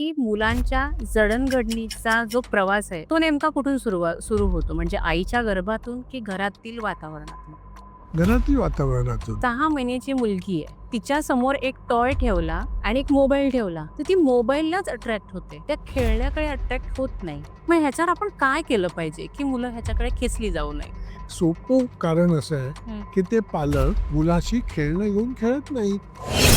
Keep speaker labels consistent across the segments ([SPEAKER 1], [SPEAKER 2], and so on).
[SPEAKER 1] की मुलांच्या जडणघडणीचा जो प्रवास आहे, तो नेमका कुठून सुरू होतो? म्हणजे आईच्या गर्भातून की घरातील वातावरणातून?
[SPEAKER 2] घरातील वातावरणातून.
[SPEAKER 1] 6 महिन्याची मुलगी आहे. तिच्यासमोर एक टॉय ठेवला आणि एक मोबाईल ठेवला, तर ती मोबाईललाच अट्रॅक्ट होते. त्या खेळण्याकडे अट्रॅक्ट होत नाही. मग ह्याच्यावर आपण काय केलं पाहिजे, की मुलं ह्याच्याकडे खेचली जाऊ नये?
[SPEAKER 2] सोपं कारण असं आहे,
[SPEAKER 1] हं.
[SPEAKER 2] की ते पालक मुलाशी खेळणं घेऊन खेळत नाहीत.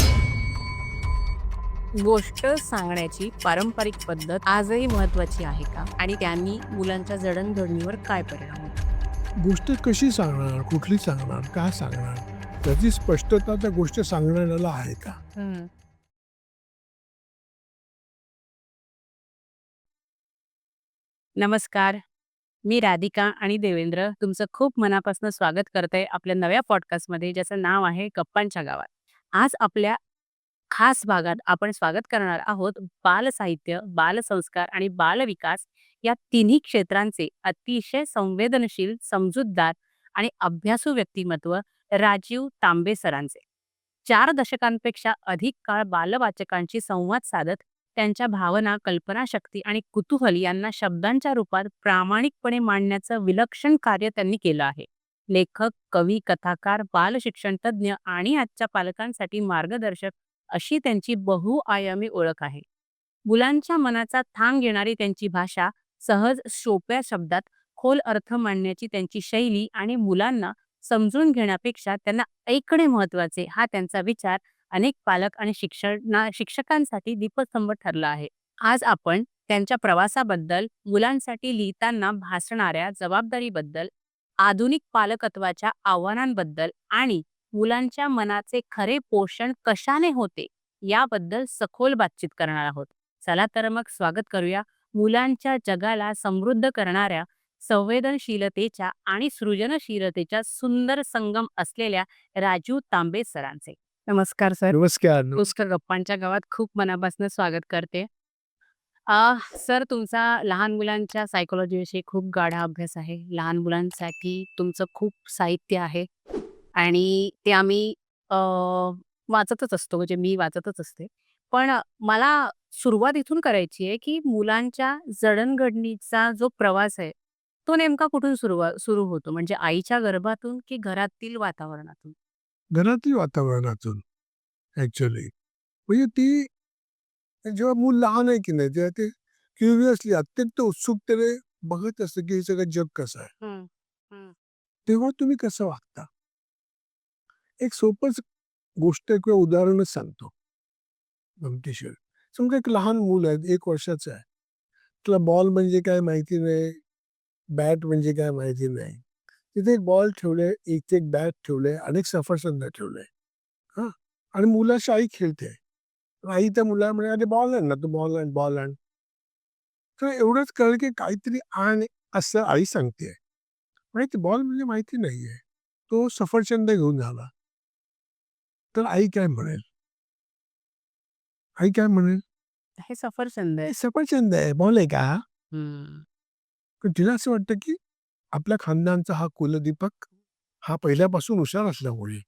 [SPEAKER 1] गोष्ट सांगण्याची पारंपरिक पद्धत आजही महत्त्वाची आहे का? आणि त्यांनी मुलांच्या जडणघडणीवर काय परिणाम होतो?
[SPEAKER 2] गोष्ट कशी सांगणार, कुठली सांगणार, काय सांगणार, त्याची स्पष्टता त्या गोष्ट सांगणाऱ्याला आहे का?
[SPEAKER 1] हं. नमस्कार. मी राधिका आणि देवेंद्र तुमचं खूप मनापासून स्वागत करते आपल्या नव्या पॉडकास्टमध्ये ज्याचं नाव आहे गप्पांच्या गावात. आज आपल्या खास भागात आपण स्वागत करणार आहोत बालसाहित्य, बालसंस्कार आणि बालविकास या तिन्ही क्षेत्रांचे अतिशय संवेदनशील, समजूतदार आणि अभ्यासू व्यक्तिमत्व राजीव तांबे सरांचे. 4 दशकांपेक्षा अधिक काळ बालवाचकांशी संवाद साधत त्यांच्या भावना, कल्पनाशक्ती आणि कुतूहल यांना शब्दांच्या रूपात प्रामाणिकपणे मांडण्याचं विलक्षण कार्य त्यांनी केलं आहे. लेखक, कवी, कथाकार, बालशिक्षण तज्ज्ञ आणि आजच्या पालकांसाठी मार्गदर्शक अशी त्यांची बहुआयामी ओळख आहे. मुलांच्या मनाचा थांग घेणारी त्यांची भाषा, सहज सोप्या शब्दात खोल अर्थ मांडण्याची त्यांची शैली आणि मुलांना समजून घेण्यापेक्षा त्यांना ऐकणे महत्त्वाचे हा त्यांचा विचार अनेक पालक आणि शिक्षकांसाठी दीपस्तंभ ठरला आहे. आज आपण त्यांच्या प्रवासाबद्दल, मुलांसाठी लिहिताना भासणाऱ्या जबाबदारीबद्दल, आधुनिक पालकत्वाच्या आव्हानांबद्दल आणि मुलांच्या मनाचे खरे पोषण कशाने होते याबद्दल सखोल बातचीत करणार आहोत. चला तर मग स्वागत करूया मुलांच्या जगाला समृद्ध करणाऱ्या, संवेदनशीलतेच्या आणि सृजनशीलतेच्या सुंदर संगम असलेल्या राजीव तांबे सरांचे. नमस्कार सर.
[SPEAKER 2] नमस्कार.
[SPEAKER 1] पुष्कर गप्पांच्या गावात खूप मनापासून स्वागत करते. सर, तुमचा लहान मुलांच्या सायकॉलॉजीविषयी खूप गाढा अभ्यास आहे. लहान मुलांसाठी तुमचं खूप साहित्य आहे आणि ते आम्ही अ, वाचतच असतो, म्हणजे मी वाचतच असते. पण मला सुरुवात इथून करायची आहे, की मुलांच्या जडणघडणीचा जो प्रवास आहे, तो नेमका कुठून सुरू होतो? म्हणजे आईच्या गर्भातून की घरातील वातावरणातून?
[SPEAKER 2] घरातील वातावरणातून ॲक्चुअली. म्हणजे ती जेव्हा मूल लहान आहे की नाही, तेव्हा ते क्युरियसली अत्यंत उत्सुकतेने बघत असतं, की हे सगळं जग कसं आहे.
[SPEAKER 1] हं, हं.
[SPEAKER 2] तेव्हा तुम्ही कसं वागता? एक सोपंच गोष्ट किंवा उदाहरणच सांगतो गमतीशीर. समजा एक लहान मूल आहे, 1 वर्षाचं आहे. त्याला बॉल म्हणजे काय माहिती नाही, बॅट म्हणजे काय माहिती नाही. तिथे एक बॉल ठेवले, इथे एक बॅट ठेवले, अनेक सफरचंद ठेवले. हां. आणि मुलाची आई खेळते. आई त्या मुलाला म्हणे, "अरे बॉल आण ना, तू बॉल आण, बॉल आण." तर एवढंच कळलं की काहीतरी आण असं आई सांगतेय. माहिती बॉल म्हणजे माहिती नाहीये. तो सफरचंद घेऊन आला. तर आई काय म्हणेल? आई काय म्हणेल?
[SPEAKER 1] हे सफरचंद आहे.
[SPEAKER 2] "हे सफरचंद आहे, बॉल आहे का?"
[SPEAKER 1] हं.
[SPEAKER 2] पण तिला असं वाटतं की आपल्या खानदानचा हा कुलदीपक हा पहिल्यापासून हुशार असल्यामुळे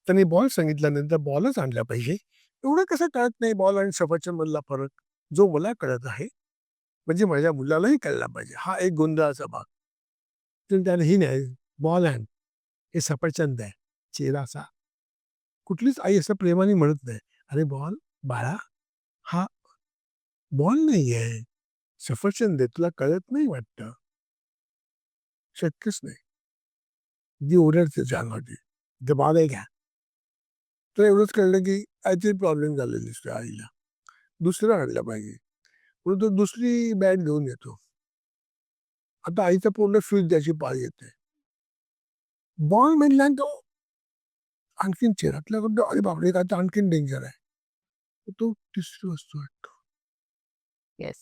[SPEAKER 2] त्याने बॉल सांगितल्यानंतर बॉलच आणला पाहिजे. एवढं कसं कळत नाही बॉल आणि सफरचंदमधला फरक, जो मला कळत आहे, म्हणजे माझ्या मुलालाही कळला पाहिजे. हा एक गोंधळाचा भाग. तर त्याने ही नाही, बॉल आण, हे सफरचंद आहे. चेहरा असा. कुठलीच आई असं प्रेमाने म्हणत नाही, "अरे बॉल, बाळा, हा बॉल नाहीये, सफरचंद आहे. तुला कळत नाही वाटतं." शक्यच नाही. ती ओरडते त्याच्यासाठी. "ते बॉल आहे का?" तर एवढंच कळलं की काहीतरी प्रॉब्लेम झालेला दिसतोय आईला. दुसरं आणलं पाहिजे. म्हणून तो दुसरी बॅट घेऊन येतो. आता आईचा पूर्ण फ्यूज द्यायची पाळी येते. बॉल म्हणला तो आणखीन चिरातला म्हणतो, "अरे बापरे! हा तर आणखीन डेंजर आहे." तर तो तिसरी वस्तू वाटतो.
[SPEAKER 1] येस.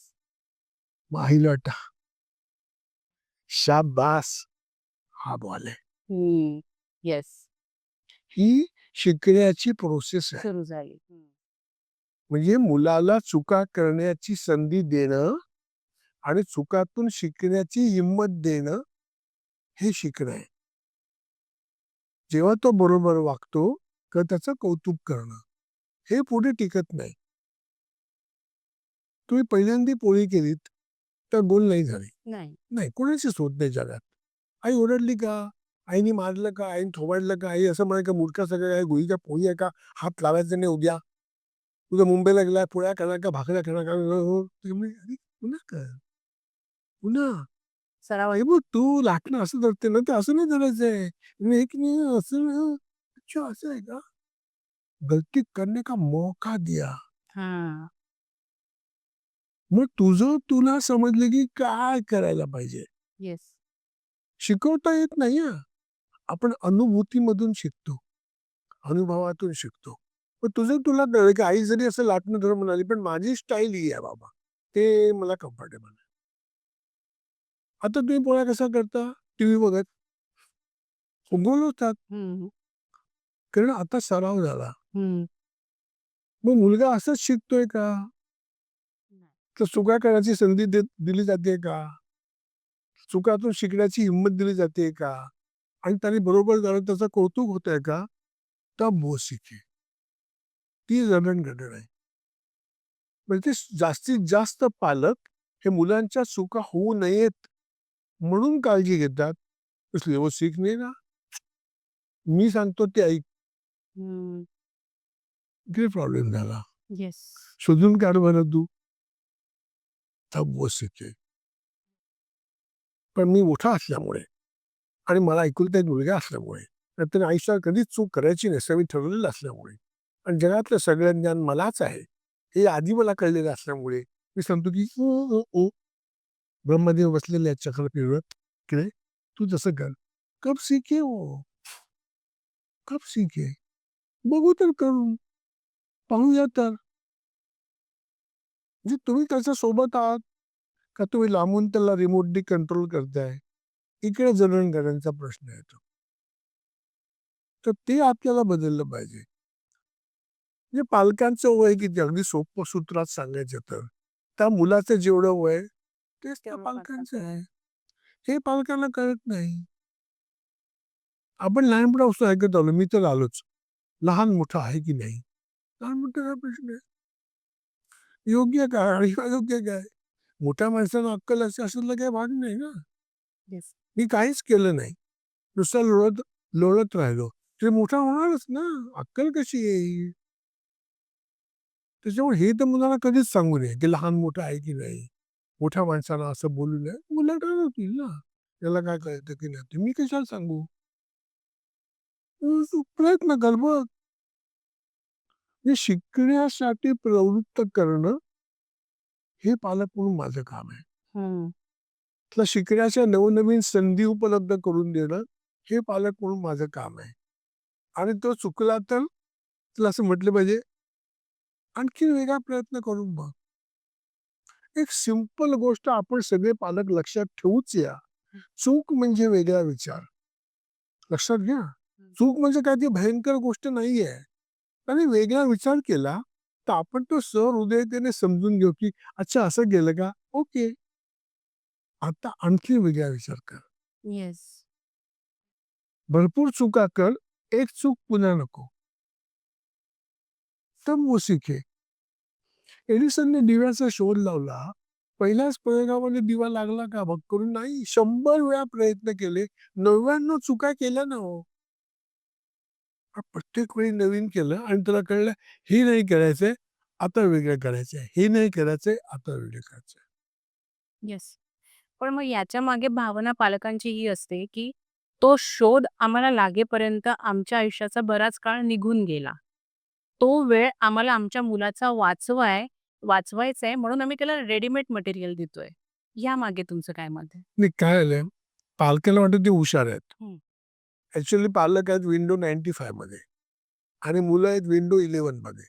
[SPEAKER 2] मग आईला वाटतं, शाब्बास! हा बॉल आहे.
[SPEAKER 1] हं. येस.
[SPEAKER 2] ही शिकण्याची प्रोसेस आहे.
[SPEAKER 1] सुरू झाली.
[SPEAKER 2] म्हणजे मुलाला चुका करण्याची संधी देणं आणि चुकातून शिकण्याची हिंमत देणं, हे शिकणं आहे. जेव्हा तो बरोबर वागतो, तर त्याचं कौतुक करणं, हे पुढे टिकत नाही. तुम्ही पहिल्यांदा पोळी केलीत तर बोल नाही झाली,
[SPEAKER 1] नाही.
[SPEAKER 2] नाही कोणाचीच होत नाही जगात. आई ओरडली का, आईने मारलं का, आईने थोबाडलं का, आई असं म्हणे का मूर्खा सगळं काय गोळीच्या पोळी आहे का, हात लावायचा नाही उद्या, तुझं मुंबईला गेला पोळ्या करणार का भाकऱ्या करणार का, ते म्हणे, "अरे, पुन्हा कर पुन्हा."
[SPEAKER 1] सराव
[SPEAKER 2] हे बघ तू लाटणं असं धरते ना, ते असं नाही धरायचंय. मी एक नाही असं अच्छा असं आहे का? गलती करने का मौका दिया.
[SPEAKER 1] हां.
[SPEAKER 2] मग तुझं तुला समजलं की काय करायला पाहिजे.
[SPEAKER 1] येस.
[SPEAKER 2] शिकवता येत नाही हां. आपण अनुभूतीमधून शिकतो, अनुभवातून शिकतो. पण तुझं तुला कळलं की आई जरी असं लाटणं धर म्हणाली, पण माझी स्टाईल ही आहे बाबा. ते मला कम्फर्टेबल आहे. आता तुम्ही पोळ्या कसा करता? टीव्ही बघत. गोल होतात.
[SPEAKER 1] हं,
[SPEAKER 2] कारण आता सराव झाला.
[SPEAKER 1] हं.
[SPEAKER 2] मग मुलगा असंच शिकतोय का?
[SPEAKER 1] नाही.
[SPEAKER 2] तर चुका करण्याची संधी दिली जाते का? चुकातून शिकण्याची हिंमत दिली जाते का? आणि त्याने बरोबर झालं त्याचं कौतुक होतंय का? तब वो सीखे. ती जडणघडण आहे. म्हणजे जास्तीत जास्त पालक हे मुलांच्या चुका होऊ नयेत म्हणून काळजी घेतात. इसलिए वो सीख नाही ना. मी सांगतो ते ऐक.
[SPEAKER 1] हं.
[SPEAKER 2] किती प्रॉब्लेम झाला.
[SPEAKER 1] येस.
[SPEAKER 2] शोधून काढ बरं तू. तब वो सीखे. पण मी मोठा असल्यामुळे आणि मला एकुलता एक मुलगा असल्यामुळे, नाहीतर आयुष्यात कधीच चूक करायची नाही असं मी ठरवलेलं असल्यामुळे आणि जगातलं सगळं ज्ञान मलाच आहे, हे आधी मला कळलेलं असल्यामुळे मी सांगतो की ब्रह्मदेव बसलेले आहेत चक्र फिरवत, की रे तू तसं कर. कब सीखे हो? कब सीखे? बघू तर करून, पाहूया तर. म्हणजे तुम्ही त्याच्या सोबत आहात का तुम्ही लांबून त्याला रिमोटली कंट्रोल करताय? इकडे जडणघडणचा प्रश्न येतो. तर ते आपल्याला बदललं पाहिजे. म्हणजे पालकांचं वय किती अगदी सोपं सूत्रात सांगायचं तर त्या मुलाचं जेवढं वय तेच त्या
[SPEAKER 1] तेवढं
[SPEAKER 2] पालकांचं
[SPEAKER 1] पालकाचं.
[SPEAKER 2] आहे. हे पालकांना कळत नाही. आपण लहानपणापासून ऐकत आलो, मी तर आलोच. लहान मोठं आहे की नाही? लहान मोठा हा प्रश्न आहे. योग्य काय आणि अयोग्य काय? मोठ्या माणसानं अक्कल असते असलं काही भाग नाही ना.
[SPEAKER 1] येस.
[SPEAKER 2] मी काहीच केलं नाही. नुसतं लोळत लोळत राहिलो. ते मोठा होणारच ना. अक्कल कशी येईल? त्याच्यामुळे हे तर मुलांना कधीच सांगू नये, की लहान मोठं आहे की नाही. मोठ्या माणसाला असं बोलू नये. मुलं ठरवतील ना. त्याला काय कळतं की नाही ते मी कशाला सांगू? तू प्रयत्न कर बघ. हे शिकण्यासाठी प्रवृत्त करणं हे पालक म्हणून माझं काम आहे.
[SPEAKER 1] हं.
[SPEAKER 2] त्याला शिकण्याच्या नवनवीन संधी उपलब्ध करून देणं हे पालक म्हणून माझं काम आहे. आणि तो चुकला तर त्याला असं म्हटलं पाहिजे, आणखी वेगळा प्रयत्न करून बघ. एक सिंपल गोष्ट आपण सगळे पालक लक्षात ठेवूच या. चूक म्हणजे वेगळा विचार. लक्षात घ्या.
[SPEAKER 1] हं.
[SPEAKER 2] चूक म्हणजे काय ती भयंकर गोष्ट नाहीये. आणि वेगळा विचार केला, तर आपण तो सहृदयतेने समजून घेऊ, की अच्छा असं गेलं का? ओके. आता आणखी वेगळा विचार कर.
[SPEAKER 1] येस.
[SPEAKER 2] भरपूर चुका कर, एक चूक पुन्हा नको. तब वो सीखे. एडिसनने दिव्याचा शोध लावला. पहिल्याच प्रयोगामध्ये दिवा लागला का? बघ करून नाही. 100 वेळा प्रयत्न केले. 99 चुका केल्या ना हो. प्रत्येक वेळी नवीन केलं आणि तुला कळलं हे नाही करायचंय, आता वेगळं करायचंय. हे नाही करायचंय, आता वेगळं करायचंय.
[SPEAKER 1] येस. पण मग याच्या मागे भावना पालकांची ही असते, की तो शोध आम्हाला लागेपर्यंत आमच्या आयुष्याचा बराच काळ निघून गेला. तो वेळ आम्हाला आमच्या मुलाचा वाचवायचा आहे म्हणून आम्ही त्याला रेडीमेड मटेरियल देतोय. यामागे तुमचं काय मत आहे?
[SPEAKER 2] नाही काय झालंय, पालकांना वाटतं ते हुशार आहेत.
[SPEAKER 1] हं.
[SPEAKER 2] ॲक्चुअली पालक आहेत विंडो 95 मध्ये आणि मुलं आहेत विंडो 11 मध्ये.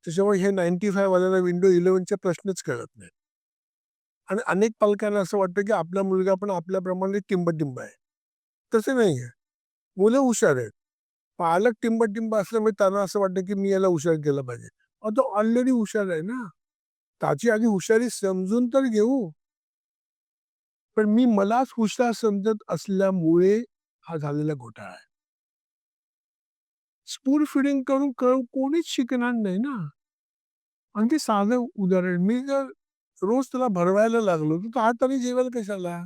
[SPEAKER 2] त्याच्यामुळे हे 95 वाल्यांना विंडो 11चे प्रश्नच कळत नाहीत. आणि अनेक पालकांना असं वाटतं, की आपला मुलगा पण आपल्याप्रमाणे टिंब-टिंब आहे. तसं नाहीये. मुलं हुशार आहेत. पालक टिंब-टिंब असल्यामुळे त्यांना असं वाटतं, की मी याला हुशार केलं पाहिजे. अहो, तो ऑलरेडी हुशार आहे ना. त्याची आधी हुशारी समजून तर घेऊ. पण मी मलाच हुशार समजत असल्यामुळे हा झालेला घोटाळा आहे. स्पून फीडिंग करून कोणीच शिकणार नाही ना. अगदी साधं उदाहरण मी जर रोज त्याला भरवायला लागलो तर तो हाताने जेवेल कशाला?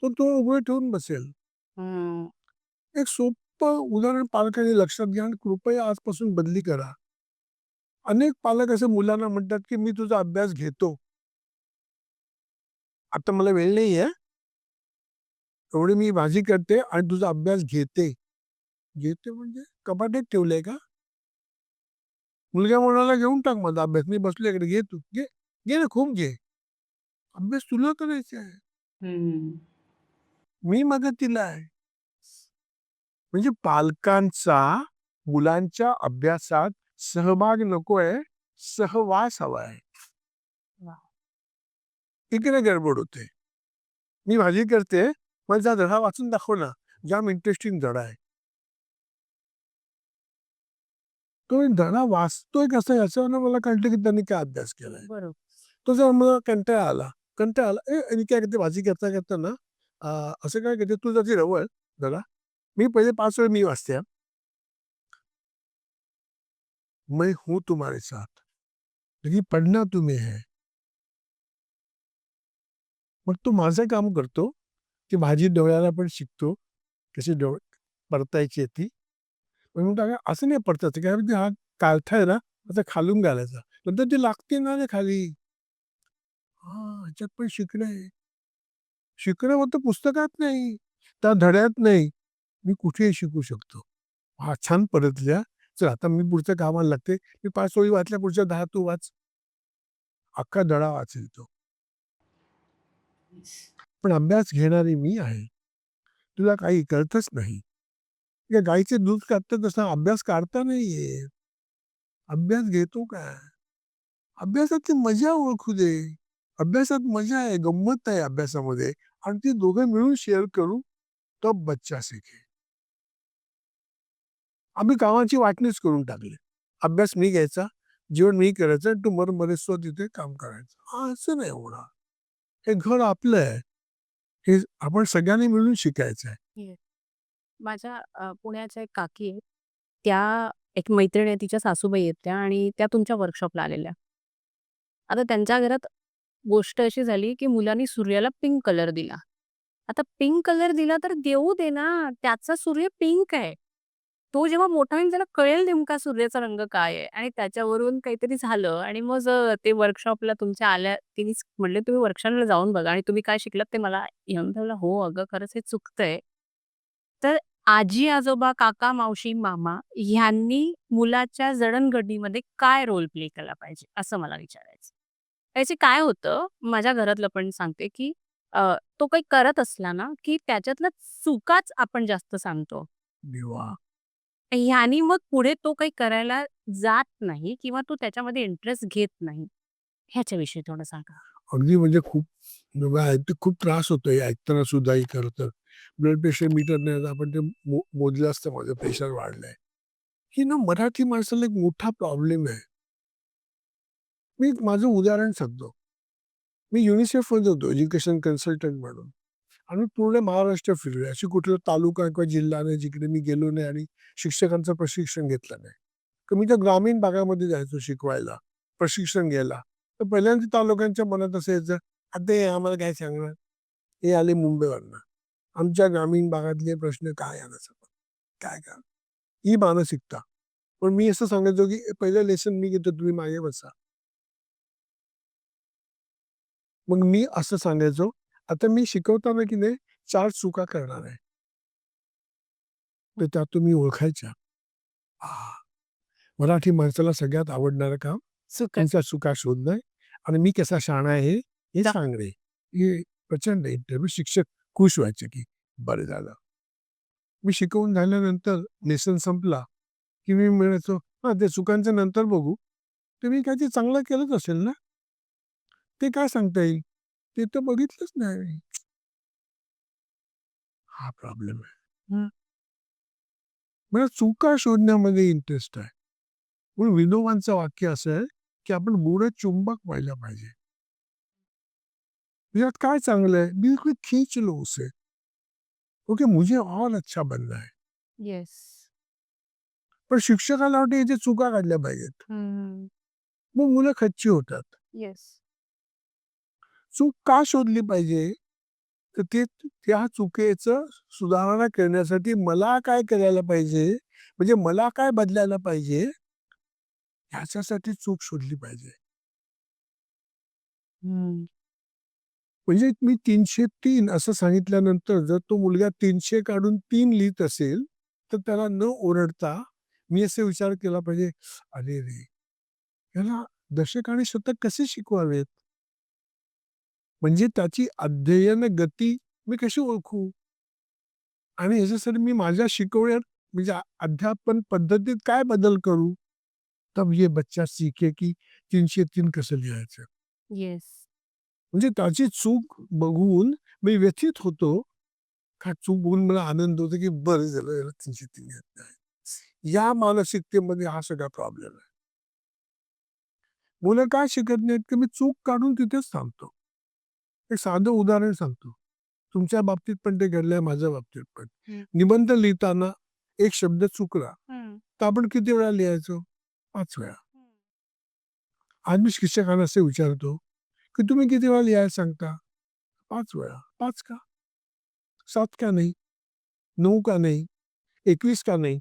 [SPEAKER 2] तो उभे ठेवून बसेल.
[SPEAKER 1] हं.
[SPEAKER 2] एक सोपं उदाहरण पालकांनी लक्षात घ्या आणि कृपया आजपासून बदली करा. अनेक पालक असे मुलांना म्हणतात, की "मी तुझा अभ्यास घेतो. आता मला वेळ नाहीये. एवढी मी भाजी करते आणि तुझा अभ्यास घेते." घेते म्हणजे कपाटात ठेवलंय का? मुलगा म्हणाला, "घेऊन टाक माझा अभ्यास. मी बसलोय इकडे. घे तू. घे. घे ना, खूप घे. अभ्यास तुला करायचा आहे.
[SPEAKER 1] हं.
[SPEAKER 2] मी मदतीला आहे." म्हणजे पालकांचा मुलांच्या अभ्यासात सहभाग नकोय, सहवास हवा आहे.
[SPEAKER 1] वाह!
[SPEAKER 2] इकडे गडबड होते. मी भाजी करते, मग जा धडा वाचून दाखव ना. जाम इंटरेस्टिंग धडा आहे. तो एक धडा वाचतोय कसा याच्यावरनं मला कळतं की त्यांनी काय अभ्यास केलाय.
[SPEAKER 1] बरोबर.
[SPEAKER 2] तो जेव्हा मला कंटाळा आला. कंटाळा आला, "आणि काय करते भाजी करता ना, असं काय करते तू जरा रवळ जरा. मी पहिले 5 वेळ मी वाचते हां. मैं हूँ तुम्हारे साथ, लेकिन पढ़ना तुम्हें है." मग तो माझं काम करतो, की भाजी डोळ्याला पण शिकतो, कशी परतायची आहे ती. मग म्हणतो, "अगं असं नाही परतायचं, काय माहिती हा कालथा आहे ना, असा खालून घालायचा. नंतर ती लागते ना रे खाली." हां, ह्याच्यात पण शिकणं आहे. शिकणं फक्त पुस्तकात नाही, त्या धड्यात नाही, मी कुठेही शिकू शकतो. हां, छान परतल्या. चल आता मी पुढच्या कामाला लागते. मी 5 ओळी वाचल्या, पुढच्या 10 तू वाच. अख्खा धडा वाचेल तो. पण अभ्यास घेणारी मी आहे. तुला काही कळतच नाही. या गाईचे दूध काढतं तसा अभ्यास काढता नाही येत. अभ्यास घेतो काय? अभ्यासाची मजा ओळखू दे. अभ्यासात मजा आहे, गंमत आहे अभ्यासामध्ये आणि ती दोघं मिळून शेअर करू, तब बच्चा सीखे. आम्ही कामाची वाटणीच करून टाकली. अभ्यास मी घ्यायचा, जेवण मी करायचं आणि तू मरमरेस्तोवर तिथे काम करायचं. असं नाही होणार. हे घर आपलं आहे. हे आपण सगळ्यांनी मिळून शिकायचं आहे.
[SPEAKER 1] येस. माझ्या पुण्याच्या एक काकी आहेत. त्या एक मैत्रीण आहे, तिच्या सासूबाई आहेत त्या आणि त्या तुमच्या वर्कशॉपला आलेल्या. आता त्यांच्या घरात गोष्ट अशी झाली, की मुलांनी सूर्याला पिंक कलर दिला. आता पिंक कलर दिला तर देऊ दे ना, त्याचा सूर्य पिंक आहे. तो जेव्हा मोठा होईल त्याला कळेल नेमका सूर्याचा रंग काय आहे आणि त्याच्यावरून काहीतरी झालं आणि मग ते वर्कशॉपला तुमच्या आल्या तिनेच म्हटले, "तुम्ही वर्कशॉपला जाऊन बघा आणि तुम्ही काय शिकलात ते मला" येऊन म्हटलं, "हो अगं, खरंच हे चुकतंय." तर आजी-आजोबा, काका, मावशी, मामा ह्यांनी मुलाच्या जडणघडणीमध्ये काय रोल प्ले केला पाहिजे, असं मला विचारायचं. त्याचे काय होतं, माझ्या घरातलं पण सांगते, की तो काही करत असला ना, की त्याच्यातल्या चुकाच आपण जास्त सांगतो.
[SPEAKER 2] देवा!
[SPEAKER 1] ह्यानी मग पुढे तो काही करायला जात नाही किंवा तो त्याच्यामध्ये इंटरेस्ट घेत नाही. ह्याच्याविषयी थोडं सांगा?
[SPEAKER 2] अगदी म्हणजे खूप ते खूप त्रास होतोय ऐकताना सुद्धाही खरं तर. ब्लड प्रेशर मीटर नाही आपण ते मोजलं असतं माझं प्रेशर वाढलंय. ही ना मराठी माणसाला एक मोठा प्रॉब्लेम आहे. मी एक माझं उदाहरण सांगतो. मी युनिसेफमध्ये होतो एज्युकेशन कन्सल्टंट म्हणून आणि पूर्ण महाराष्ट्र फिरलोय. अशी कुठला तालुका किंवा जिल्हा नाही जिकडे मी गेलो नाही आणि शिक्षकांचं प्रशिक्षण घेतलं नाही. तर मी त्या ग्रामीण भागामध्ये जायचो शिकवायला, प्रशिक्षण घ्यायला. तर पहिल्यांदा तालुक्यांच्या मनात असं यायचं, "आता हे आम्हाला काय सांगणार? हे आले मुंबईवरनं. आमच्या ग्रामीण भागातले प्रश्न काय आणायचं? काय काय?" ही मानसिकता. पण मी असं सांगायचो, की पहिलं लेसन मी घेतो, तुम्ही मागे बसा. मग मी असं सांगायचो, आता मी शिकवताना की नाही 4 चुका करणार आहे. तर त्या तुम्ही ओळखायच्या. आह! मराठी माणसाला सगळ्यात आवडणारं काम
[SPEAKER 1] चुका
[SPEAKER 2] तुमच्या चुका शोधणं आणि मी कसा शहाणा आहे हे
[SPEAKER 1] दा
[SPEAKER 2] सांगणे. हे प्रचंड इंटरव्ह्यू शिक्षक खुश व्हायचे, की बरं झालं. मी शिकवून झाल्यानंतर लेसन संपला, की मी म्हणायचो, "हां, ते चुकांच्या नंतर बघू. तुम्ही काहीतरी चांगलं केलंच असेल ना? ते काय सांगता येईल? ते तर बघितलंच नाही." हा प्रॉब्लेम आहे.
[SPEAKER 1] हं.
[SPEAKER 2] मला चुका शोधण्यामध्ये इंटरेस्ट आहे. म्हणून विनोबांचं वाक्य असं आहे, की आपण बुरे चुंबक व्हायला पाहिजे. यात काय चांगलं आहे? बिलकुल खींच लो उसे, क्योंकि मुझे और अच्छा बनना है.
[SPEAKER 1] येस.
[SPEAKER 2] पण शिक्षकाला वाटतं याच्या चुका काढल्या पाहिजेत.
[SPEAKER 1] हं,
[SPEAKER 2] मग मुलं खच्ची होतात.
[SPEAKER 1] येस.
[SPEAKER 2] चूक का शोधली पाहिजे? तर ते त्या चुकीचं सुधारणा करण्यासाठी मला काय करायला पाहिजे, म्हणजे मला काय बदलायला पाहिजे, ह्याच्यासाठी चूक शोधली पाहिजे.
[SPEAKER 1] हं.
[SPEAKER 2] म्हणजे मी 303 असं सांगितल्यानंतर जर तो मुलगा 300 काढून 3 लिहित असेल, तर त्याला न ओरडता मी असा विचार केला पाहिजे, "अरे रे! याला दशक आणि शतक कसे शिकवावेत? म्हणजे त्याची अध्ययन गती मी कशी ओळखू? आणि ह्याच्यासाठी मी माझ्या शिकवण्यात म्हणजे अध्यापन पद्धतीत काय बदल करू? तब ये बच्चा सीखे की 303 कसं लिहायचं."
[SPEAKER 1] येस.
[SPEAKER 2] म्हणजे त्याची चूक बघून मी व्यथित होतो. का चूक बघून मला आनंद होतो, की बरं झालं याला 303 येत नाही. या मानसिकतेमध्ये हा सगळा प्रॉब्लेम आहे. मुलं काय शिकत नाहीत, की मी चूक काढून तिथेच थांबतो. एक साधं उदाहरण सांगतो. तुमच्या बाबतीत पण ते घडलंय, माझ्या बाबतीत पण.
[SPEAKER 1] हं.
[SPEAKER 2] निबंध लिहिताना एक शब्द चुकला,
[SPEAKER 1] हं.
[SPEAKER 2] तर आपण किती वेळा लिहायचो? 5 वेळा.
[SPEAKER 1] हं.
[SPEAKER 2] आज मी शिक्षकांना असे विचारतो, की तुम्ही किती वेळा लिहायला सांगता? 5 वेळा. 5 का? 7 का नाही? 9 का नाही? 21 का नाही?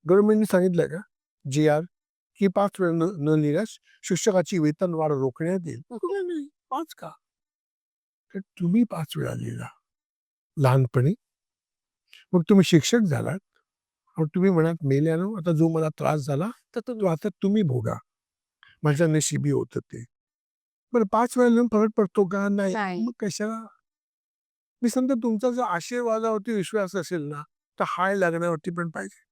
[SPEAKER 2] गव्हर्नमेंटने सांगितलं का? जी-आर की 5 वेळा न न लिहिल्यास शिक्षकाची वेतनवाढ रोखण्यात येईल. नाही, 5 का? तर तुम्ही 5 वेळा लिहिला लहानपणी. मग तुम्ही शिक्षक झालात. मग तुम्ही म्हणाल, "मेल्यानो आता जो मला त्रास झाला,
[SPEAKER 1] तर
[SPEAKER 2] तो
[SPEAKER 1] तुम्ही
[SPEAKER 2] आता तुम्ही भोगा. माझ्या नशिबी होतं ते." बरं 5 वेळा लिहून फरक पडतो का? नाही.
[SPEAKER 1] नाही.
[SPEAKER 2] मग कशाला? मी समजा तुमचा जर आशीर्वादावरती विश्वास असेल ना, तर हाय लागण्यावरती पण पाहिजे.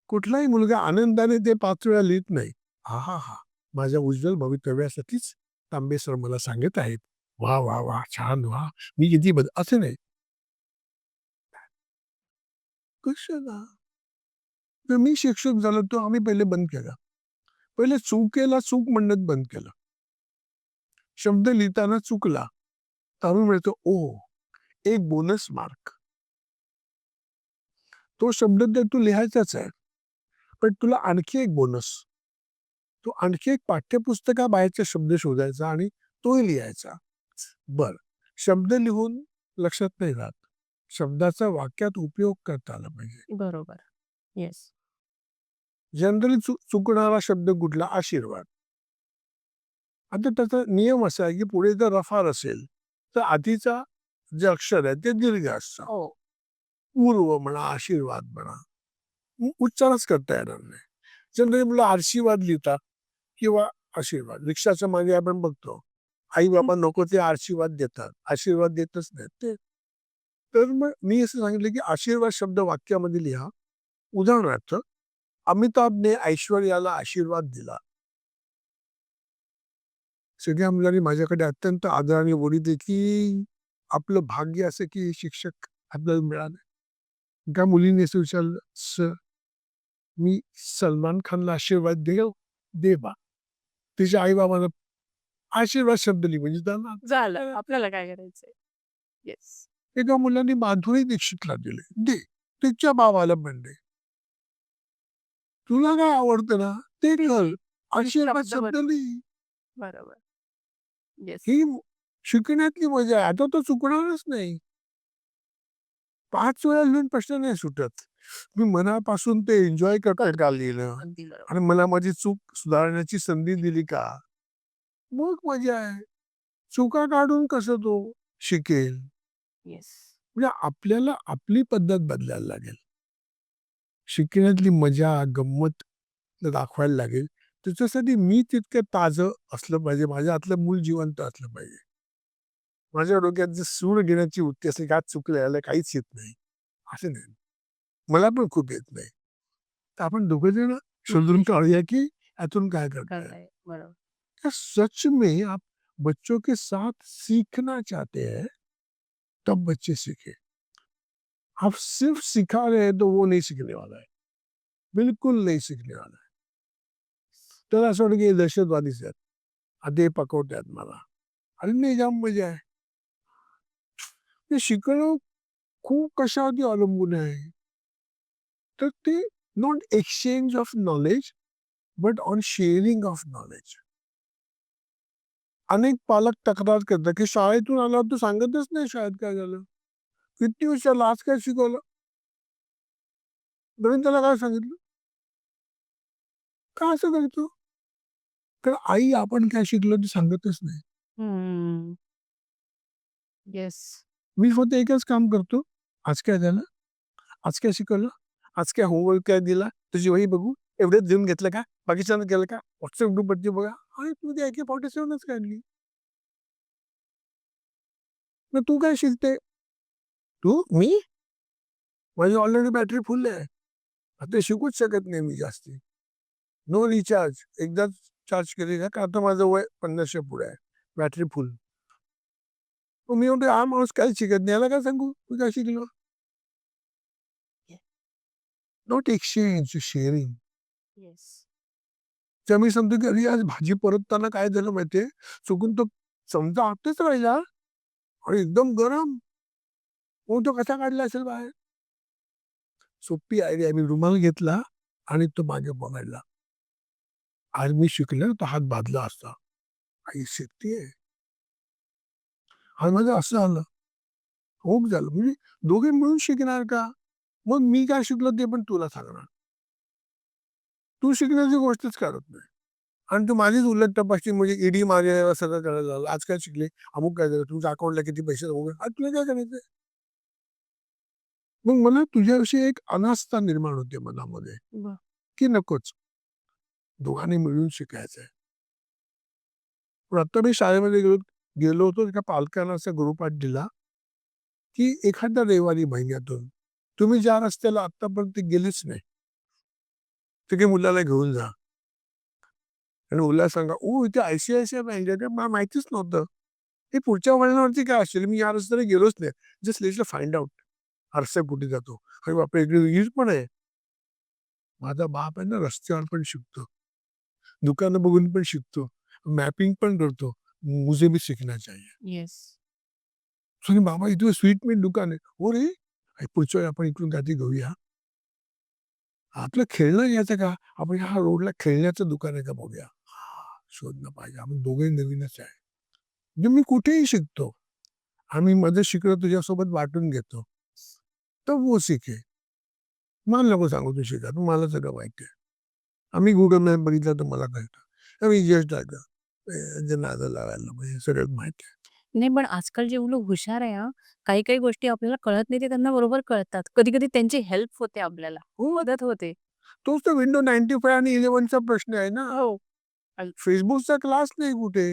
[SPEAKER 2] कुठलाही मुलगा आनंदाने ते 5 वेळा लिहित नाही. आहाहा! माझ्या उज्ज्वल भवितव्यासाठीच तांबे सर मला सांगत आहेत. वाह, वाह, वाह! छान वाह! मी किती असं नाही. कशाला? तर मी शिक्षक झालो तो आम्ही पहिले बंद केला. पहिले चुकेला चूक म्हणणं बंद केलं. शब्द लिहिताना चुकला, तर आम्ही म्हणतो, "ओह! एक बोनस मार्क. तो शब्द तर तू लिहायचाच आहे, पण तुला आणखी एक बोनस. तो आणखी एक पाठ्यपुस्तकाबाहेरचा शब्द शोधायचा आणि तोही लिहायचा." बरं. शब्द लिहून लक्षात नाही राहत. शब्दाचा वाक्यात उपयोग करता आला पाहिजे.
[SPEAKER 1] बरोबर. येस.
[SPEAKER 2] जनरली चुकणारा शब्द कुठला? आशीर्वाद. आता त्याचा नियम असा आहे, की पुढे जर रफार असेल, तर आधीचा जे अक्षर आहे ते दीर्घ असतं.
[SPEAKER 1] हो.
[SPEAKER 2] पूर्व म्हणा, आशीर्वाद म्हणा. उच्चारच करता येणार नाही. जनरली मुलं आशीर्वाद लिहितात किंवा आशीर्वाद. रिक्षाच्या मागे आपण बघतो. आई-बाबा नको ते आशीर्वाद देतात. आशीर्वाद देतच नाहीत ते. तर मग मी असं सांगितलं, की आशीर्वाद शब्द वाक्यामध्ये लिहा. उदाहरणार्थ, अमिताभने ऐश्वर्याला आशीर्वाद दिला. सगळ्या मुलांनी माझ्याकडे अत्यंत आदराने बोलली, की आपलं भाग्य असं की शिक्षक आपल्याला मिळाले. त्या मुलीने असं विचारलं, "सर, मी सलमान खानला आशीर्वाद देऊ? दे बा." तिच्या आई-बाबांना आशीर्वाद शब्द लिही म्हणजे त्यांना
[SPEAKER 1] झालं. आपल्याला काय करायचंय? येस.
[SPEAKER 2] एका मुलांनी माधुरी दीक्षितला दिले. दे. तिच्या भावाला पण दे. तुला काय आवडतं ना, ते कर. आशीर्वाद
[SPEAKER 1] शब्द
[SPEAKER 2] शब्द लिही.
[SPEAKER 1] बरोबर. येस.
[SPEAKER 2] ही शिकण्यातली मजा आहे. आता तो चुकणारच नाही. 5 वेळा लिहून प्रश्न नाही सुटत. मी मनापासून ते एन्जॉय करतोय का लिहिलं?
[SPEAKER 1] अगदी बरोबर.
[SPEAKER 2] आणि मला माझी चूक सुधारण्याची संधी दिली का? मग मजा आहे. चुका काढून कसं तो शिकेल?
[SPEAKER 1] येस.
[SPEAKER 2] म्हणजे आपल्याला आपली पद्धत बदलायला लागेल. शिकण्यातली मजा, गंमत दाखवायला लागेल. त्याच्यासाठी मी तितकं ताजं असलं पाहिजे. माझ्या आतलं मूल जिवंत असलं पाहिजे. माझ्या डोक्यात जर सूड घेण्याची वृत्ती असली, काय चुकलं याला काहीच येत नाही. असं नाही. मला पण खूप येत नाही. तर आपण दोघं जण शोधून काढूया, की यातून काय करता है?
[SPEAKER 1] करताय. बरोबर.
[SPEAKER 2] क्या सच में आप बच्चों के साथ सीखना चाहते हैं, तब बच्चे सीखें. आप सिर्फ सिखा रहे हैं तो वो नहीं सीखने वाला है. बिल्कुल नहीं सीखने वाला है. त्याला असं वाटतं की हे दहशतवादीच आहेत. आता हे पकवतायत मला. अरे नाही जाम मजा आहे. ते शिकणं खूप कशावरती अवलंबून आहे. तर ते not exchange of knowledge, but on sharing of knowledge. अनेक पालक तक्रार करतात की शाळेतून आल्यावर तू सांगतच नाही शाळेत काय झालं, किती विचारलं आज काय शिकवलं, नवीन त्याला काय सांगितलं, का असं करतो? कारण आई आपण काय शिकलो ते सांगतच नाही.
[SPEAKER 1] हम्म. येस.
[SPEAKER 2] मी फक्त एकच काम करतो, आज काय झालं, आज काय शिकवलं, आज काय होमवर्क काय दिला, तुझी वही बघू, एवढंच लिहून घेतलं का, बाकीच्यानं केलं का, व्हॉट्सअप ग्रुपवरती बघा, आणि तू ते AK-47च काढली. मग तू काय शिकते? मी माझी ऑलरेडी बॅटरी फुल आहे, आता शिकूच शकत नाही मी जास्ती. नो रिचार्ज, एकदाच चार्ज केली का, आता माझं वय 50च्या पुढे आहे, बॅटरी फुल. मग मी म्हणतो हा माणूस काय शिकत नाही, याला काय सांगू तू काय शिकलो. Not exchange, sharing.
[SPEAKER 1] येस.
[SPEAKER 2] तर मी समजतो की अरे आज भाजी परतताना काय झालं माहितीये, चुकून तो चमचा आतच राहिला आणि एकदम गरम, मग तो कसा काढला असेल बाहेर. सोपी आयडिया, मी रुमाल घेतला आणि तो मागे बघायला. आज मी शिकलो तो हात बांधला असता, आई शिकतीये. आज माझं असं झालं, खूप झालं, म्हणजे दोघे मिळून शिकणार का? मग मी काय शिकलो ते पण तुला सांगणार. तू शिकण्याची गोष्टच करत नाही आणि तू माझीच उलट तपासली, म्हणजे ईडी माझ्या सगळं करायला लागलं. आज काय शिकले, अमुक काय झालं, तुमच्या अकाउंटला किती पैसे वगैरे, आज तुला काय करायचंय. मग मला तुझ्याविषयी एक अनास्था निर्माण होते मनामध्ये
[SPEAKER 1] बर.
[SPEAKER 2] की नकोच, दोघांनी मिळून शिकायचंय. पण आता मी शाळेमध्ये गेलो होतो, एका पालकांना असा ग्रुपात दिला की एखाद्या रविवारी महिन्यातून तुम्ही ज्या रस्त्याला आतापर्यंत गेलेच नाही तिथे मुलाला घेऊन जा आणि मुलाला सांगा, ओ इथे ICICI बँक आहे, मला माहितीच नव्हतं, हे पुढच्या वळणावरती काय असेल, मी या रस्त्याने गेलोच नाही, जस्ट लेट्स फाइंड आउट रस्ता कुठे जातो. अरे बापरे, इकडे विहीर पण आहे. माझा बाप आहे ना, रस्त्यावर पण शिकतो, दुकानं बघून पण शिकतो, मॅपिंग पण करतो, मुझे भी शिकना चाहिए.
[SPEAKER 1] येस.
[SPEAKER 2] सो बाबा इथे स्वीट मीट दुकान आहे, हो रे, पुढच्या वेळी आपण इकडून काहीतरी घेऊया, आपलं खेळणं घ्यायचं का, आपण ह्या रोडला खेळण्याचं दुकान आहे का बघूया. शोधणं पाहिजे, आपण दोघे नवीनच आहे, म्हणजे मी कुठेही शिकतो, आम्ही मध्ये शिकलो तुझ्यासोबत वाटून घेतो, तर वो शिके, मला नको सांगू तू शिका, तू मला सगळं माहिती आहे, आम्ही गुगल मॅप बघितलं तर मला कळतं, आम्ही जस्ट जे नादं लावायला म्हणजे सगळं माहिती आहे.
[SPEAKER 1] नाही, पण आजकाल जे मुलं हुशार आहे हां, काही-काही गोष्टी आपल्याला कळत नाही ते त्यांना बरोबर कळतात. कधी-कधी त्यांची हेल्प होते आपल्याला.
[SPEAKER 2] हो,
[SPEAKER 1] मदत होते.
[SPEAKER 2] तोच तर विंडो 95 आणि 11चा प्रश्न आहे ना.
[SPEAKER 1] हो. अल
[SPEAKER 2] फेसबुकचा क्लास नाही कुठे.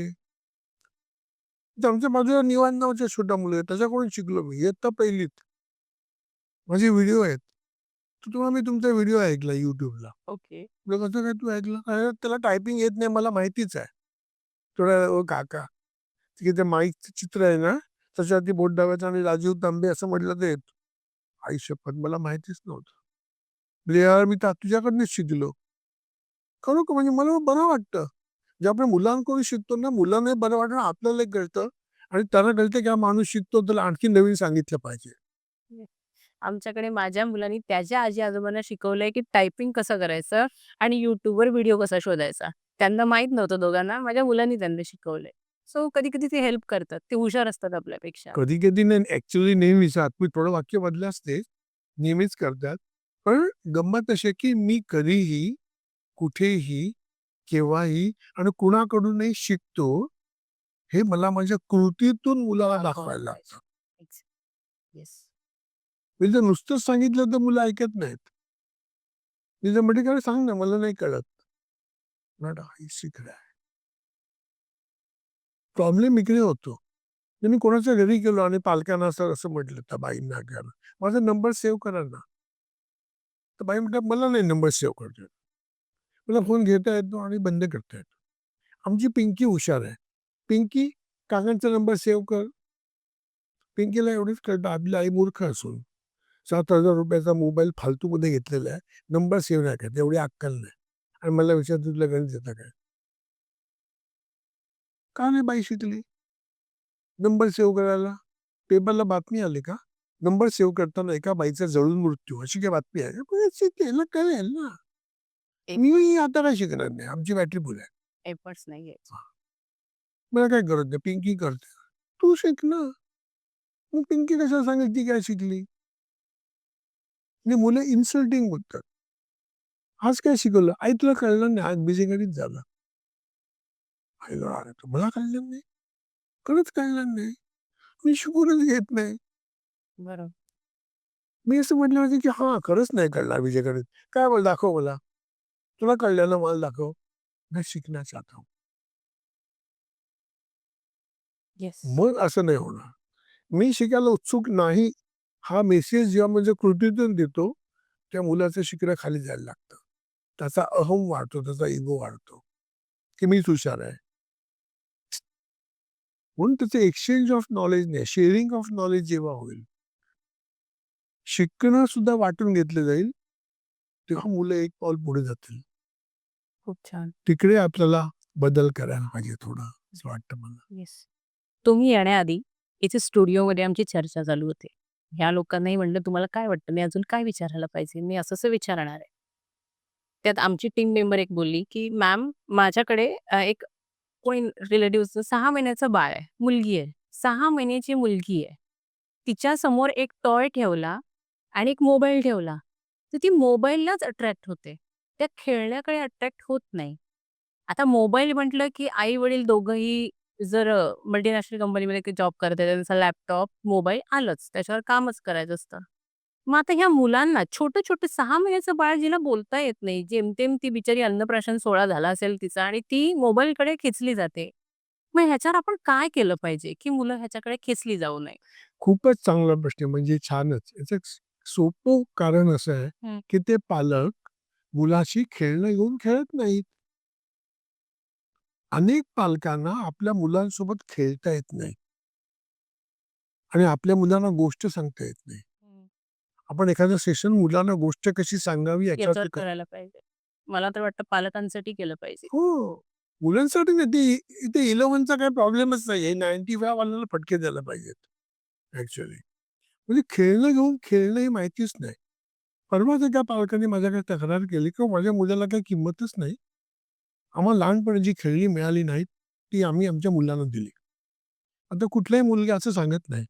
[SPEAKER 2] तर आमच्या बाजूला निवांत नावाचा छोटा मुलगा आहे, त्याच्याकडून शिकलो मी, इयत्ता पहिलीत. माझे व्हिडिओ आहेत. तर तुम्हाला मी तुमचा व्हिडिओ ऐकला YouTubeला.
[SPEAKER 1] ओके.
[SPEAKER 2] म्हटलं कसं काय तू ऐकलं? अरे त्याला टायपिंग येत नाही, मला माहितीच आहे. थोड्या "ओ काका, तिथे ते माईकचं चित्र आहे ना, त्याच्यावरती बोट दाबायचं आणि राजीव तांबे असं म्हटलं तर येतं." आई शपथ मला माहितीच नव्हतं. म्हणजे यार मी तर तुझ्याकडनंच शिकलो. खरोखर म्हणजे मला बरं वाटतं. जे आपण मुलांकडून शिकतो ना, मुलांना बरं वाटतं, आपल्यालाही कळतं आणि त्यांना कळतं की हा माणूस शिकतो, त्याला आणखी नवीन सांगितलं पाहिजे.
[SPEAKER 1] आमच्याकडे माझ्या मुलांनी त्याच्या आजी-आजोबांना शिकवलंय, की टायपिंग कसं करायचं आणि YouTubeवर व्हिडिओ कसा शोधायचा. त्यांना माहीत नव्हतं दोघांना. माझ्या मुलांनी त्यांना शिकवलंय. सो कधी-कधी ते हेल्प करतात. ते हुशार असतात आपल्यापेक्षा.
[SPEAKER 2] कधी-कधी नाही, ॲक्चुअली नेहमीच मी थोडं वाक्य बदलं असते, नेहमीच करतात. पण गंमत अशी आहे की मी कधीही, कुठेही, केव्हाही आणि कुणाकडूनही शिकतो, हे मला माझ्या कृतीतून मुलाला दाखवायला लागतं.
[SPEAKER 1] येस.
[SPEAKER 2] मी जर नुसतंच सांगितलं तर मुलं ऐकत नाहीत. मी जर म्हटलं की सांग ना, मला नाही कळत. म्हटलं आई शिकलाय. प्रॉब्लेम इकडे होतो. तर मी कोणाच्या घरी गेलो आणि पालकांना असं असं म्हटलं त्या बाईंना, घ्यायला माझा नंबर सेव्ह करा ना. तर बाई म्हणतात मला नाही नंबर सेव्ह करता येत. मला फोन घेता येतो आणि बंद करता येतो. आमची पिंकी हुशार आहे. पिंकी, काकांचा नंबर सेव्ह कर. पिंकीला एवढंच कळतं, आपली आई मूर्ख असून ₹7,000 मोबाईल फालतूमध्ये घेतलेला आहे. नंबर सेव्ह नाही करत, एवढी अक्कल नाही. आणि मला विचारतो तुला गणित येतं काय? का नाही बाई शिकली नंबर सेव्ह करायला? पेपरला बातमी आली का? नंबर सेव्ह करताना एका बाईचा जळून मृत्यू, अशी काही बातमी आहे? पण शिकेल ना, कळेल ना.
[SPEAKER 1] ए
[SPEAKER 2] मी आता काय शिकणार नाही, आमची बॅटरी फुल आहे.
[SPEAKER 1] एफर्ट्स नाही घ्यायचे.
[SPEAKER 2] मला काय गरज नाही, पिंकी करते. तू शिक ना. मग पिंकी कशाला सांगेल ती काय शिकली? म्हणजे मुलं इन्सल्टिंग बोलतात. आज काय शिकवलं? आई तुला कळलं नाही, आज बीजेकडीच झालं. आईला अरे मला कळलं नाही, खरंच कळलं नाही. मी शिकूनच घेत नाही.
[SPEAKER 1] बरोबर.
[SPEAKER 2] मी असं म्हटलं होतं की हां, खरंच नाही कळणार बीजेकडे. काय बोल दाखव मला. तुला कळलेलं मला दाखव. मैं सीखना चाहता हूँ.
[SPEAKER 1] येस.
[SPEAKER 2] मग असं नाही होणार. मी शिकायला उत्सुक नाही, हा मेसेज जेव्हा म्हणजे कृतीतून देतो, त्या मुलाचं शिकणं खाली जायला लागतं. त्याचा अहम वाढतो, त्याचा इगो वाढतो, की मीच हुशार आहे. म्हणून त्याचं एक्सचेंज ऑफ नॉलेज नाही, शेअरिंग ऑफ नॉलेज जेव्हा होईल, शिकणं सुद्धा वाटून घेतलं जाईल, तेव्हा मुलं एक पाऊल पुढे जातील.
[SPEAKER 1] खूप छान.
[SPEAKER 2] तिकडे आपल्याला बदल करायला पाहिजे थोडा, असं वाटतं मला.
[SPEAKER 1] येस. तुम्ही येण्याआधी इथे स्टुडिओमध्ये आमची चर्चा चालू होती. ह्या लोकांनाही म्हणलं, "तुम्हाला काय वाटतं? मी अजून काय विचारायला पाहिजे? मी असं-असं विचारणार आहे." त्यात आमची टीम मेंबर एक बोलली, की "मॅम, माझ्याकडे एक कोणी रिलेटिव्हचं 6 महिन्याचं बाळ आहे, मुलगी आहे. 6 महिन्याची मुलगी आहे. तिच्यासमोर एक टॉय ठेवला आणि एक मोबाईल ठेवला, तर ती मोबाईललाच अट्रॅक्ट होते. त्या खेळण्याकडे अट्रॅक्ट होत नाही." आता मोबाईल म्हटलं, की आई-वडील दोघंही जर मल्टीनॅशनल कंपनीमध्ये जॉब करत आहेत, त्यांचा लॅपटॉप, मोबाईल आलंच. त्याच्यावर कामच करायचं असतं. मग आता ह्या मुलांना छोटं-छोटं 6 महिन्याचं बाळ जिला बोलता येत नाही, जेमतेम ती बिचारी अन्नप्राशन सोहळा झाला असेल तिचा आणि ती मोबाईलकडे खेचली जाते. मग ह्याच्यावर आपण काय केलं पाहिजे, की मुलं ह्याच्याकडे खेचली जाऊ नये?
[SPEAKER 2] खूपच चांगला प्रश्न आहे, म्हणजे छानच. याचं एक सोपं कारण असं आहे,
[SPEAKER 1] हं.
[SPEAKER 2] की ते पालक मुलाशी खेळणं घेऊन खेळत नाहीत. अनेक पालकांना आपल्या मुलांसोबत खेळता येत नाही आणि आपल्या मुलांना गोष्ट सांगता येत नाही.
[SPEAKER 1] हं.
[SPEAKER 2] आपण एखादं सेशन मुलांना गोष्ट कशी सांगावी
[SPEAKER 1] याच्यावर
[SPEAKER 2] याच्यावरती
[SPEAKER 1] करायला पाहिजे. मला तर वाटतं पालकांसाठी केलं पाहिजे.
[SPEAKER 2] हो. मुलांसाठी नाही ते इथे 11चा काही प्रॉब्लेमच नाही आहे. 95 वाल्याला फटके द्यायला पाहिजेत ॲक्चुअली. म्हणजे खेळणं घेऊन खेळणं ही माहितीच नाही. परवाच एका पालकांनी माझ्याकडे तक्रार केली, की माझ्या मुलाला काही किंमतच नाही. आम्हाला लहानपणी जी खेळणी मिळाली नाहीत, ती आम्ही आमच्या मुलांना दिली. आता कुठलाही मुलगा असं सांगत नाही,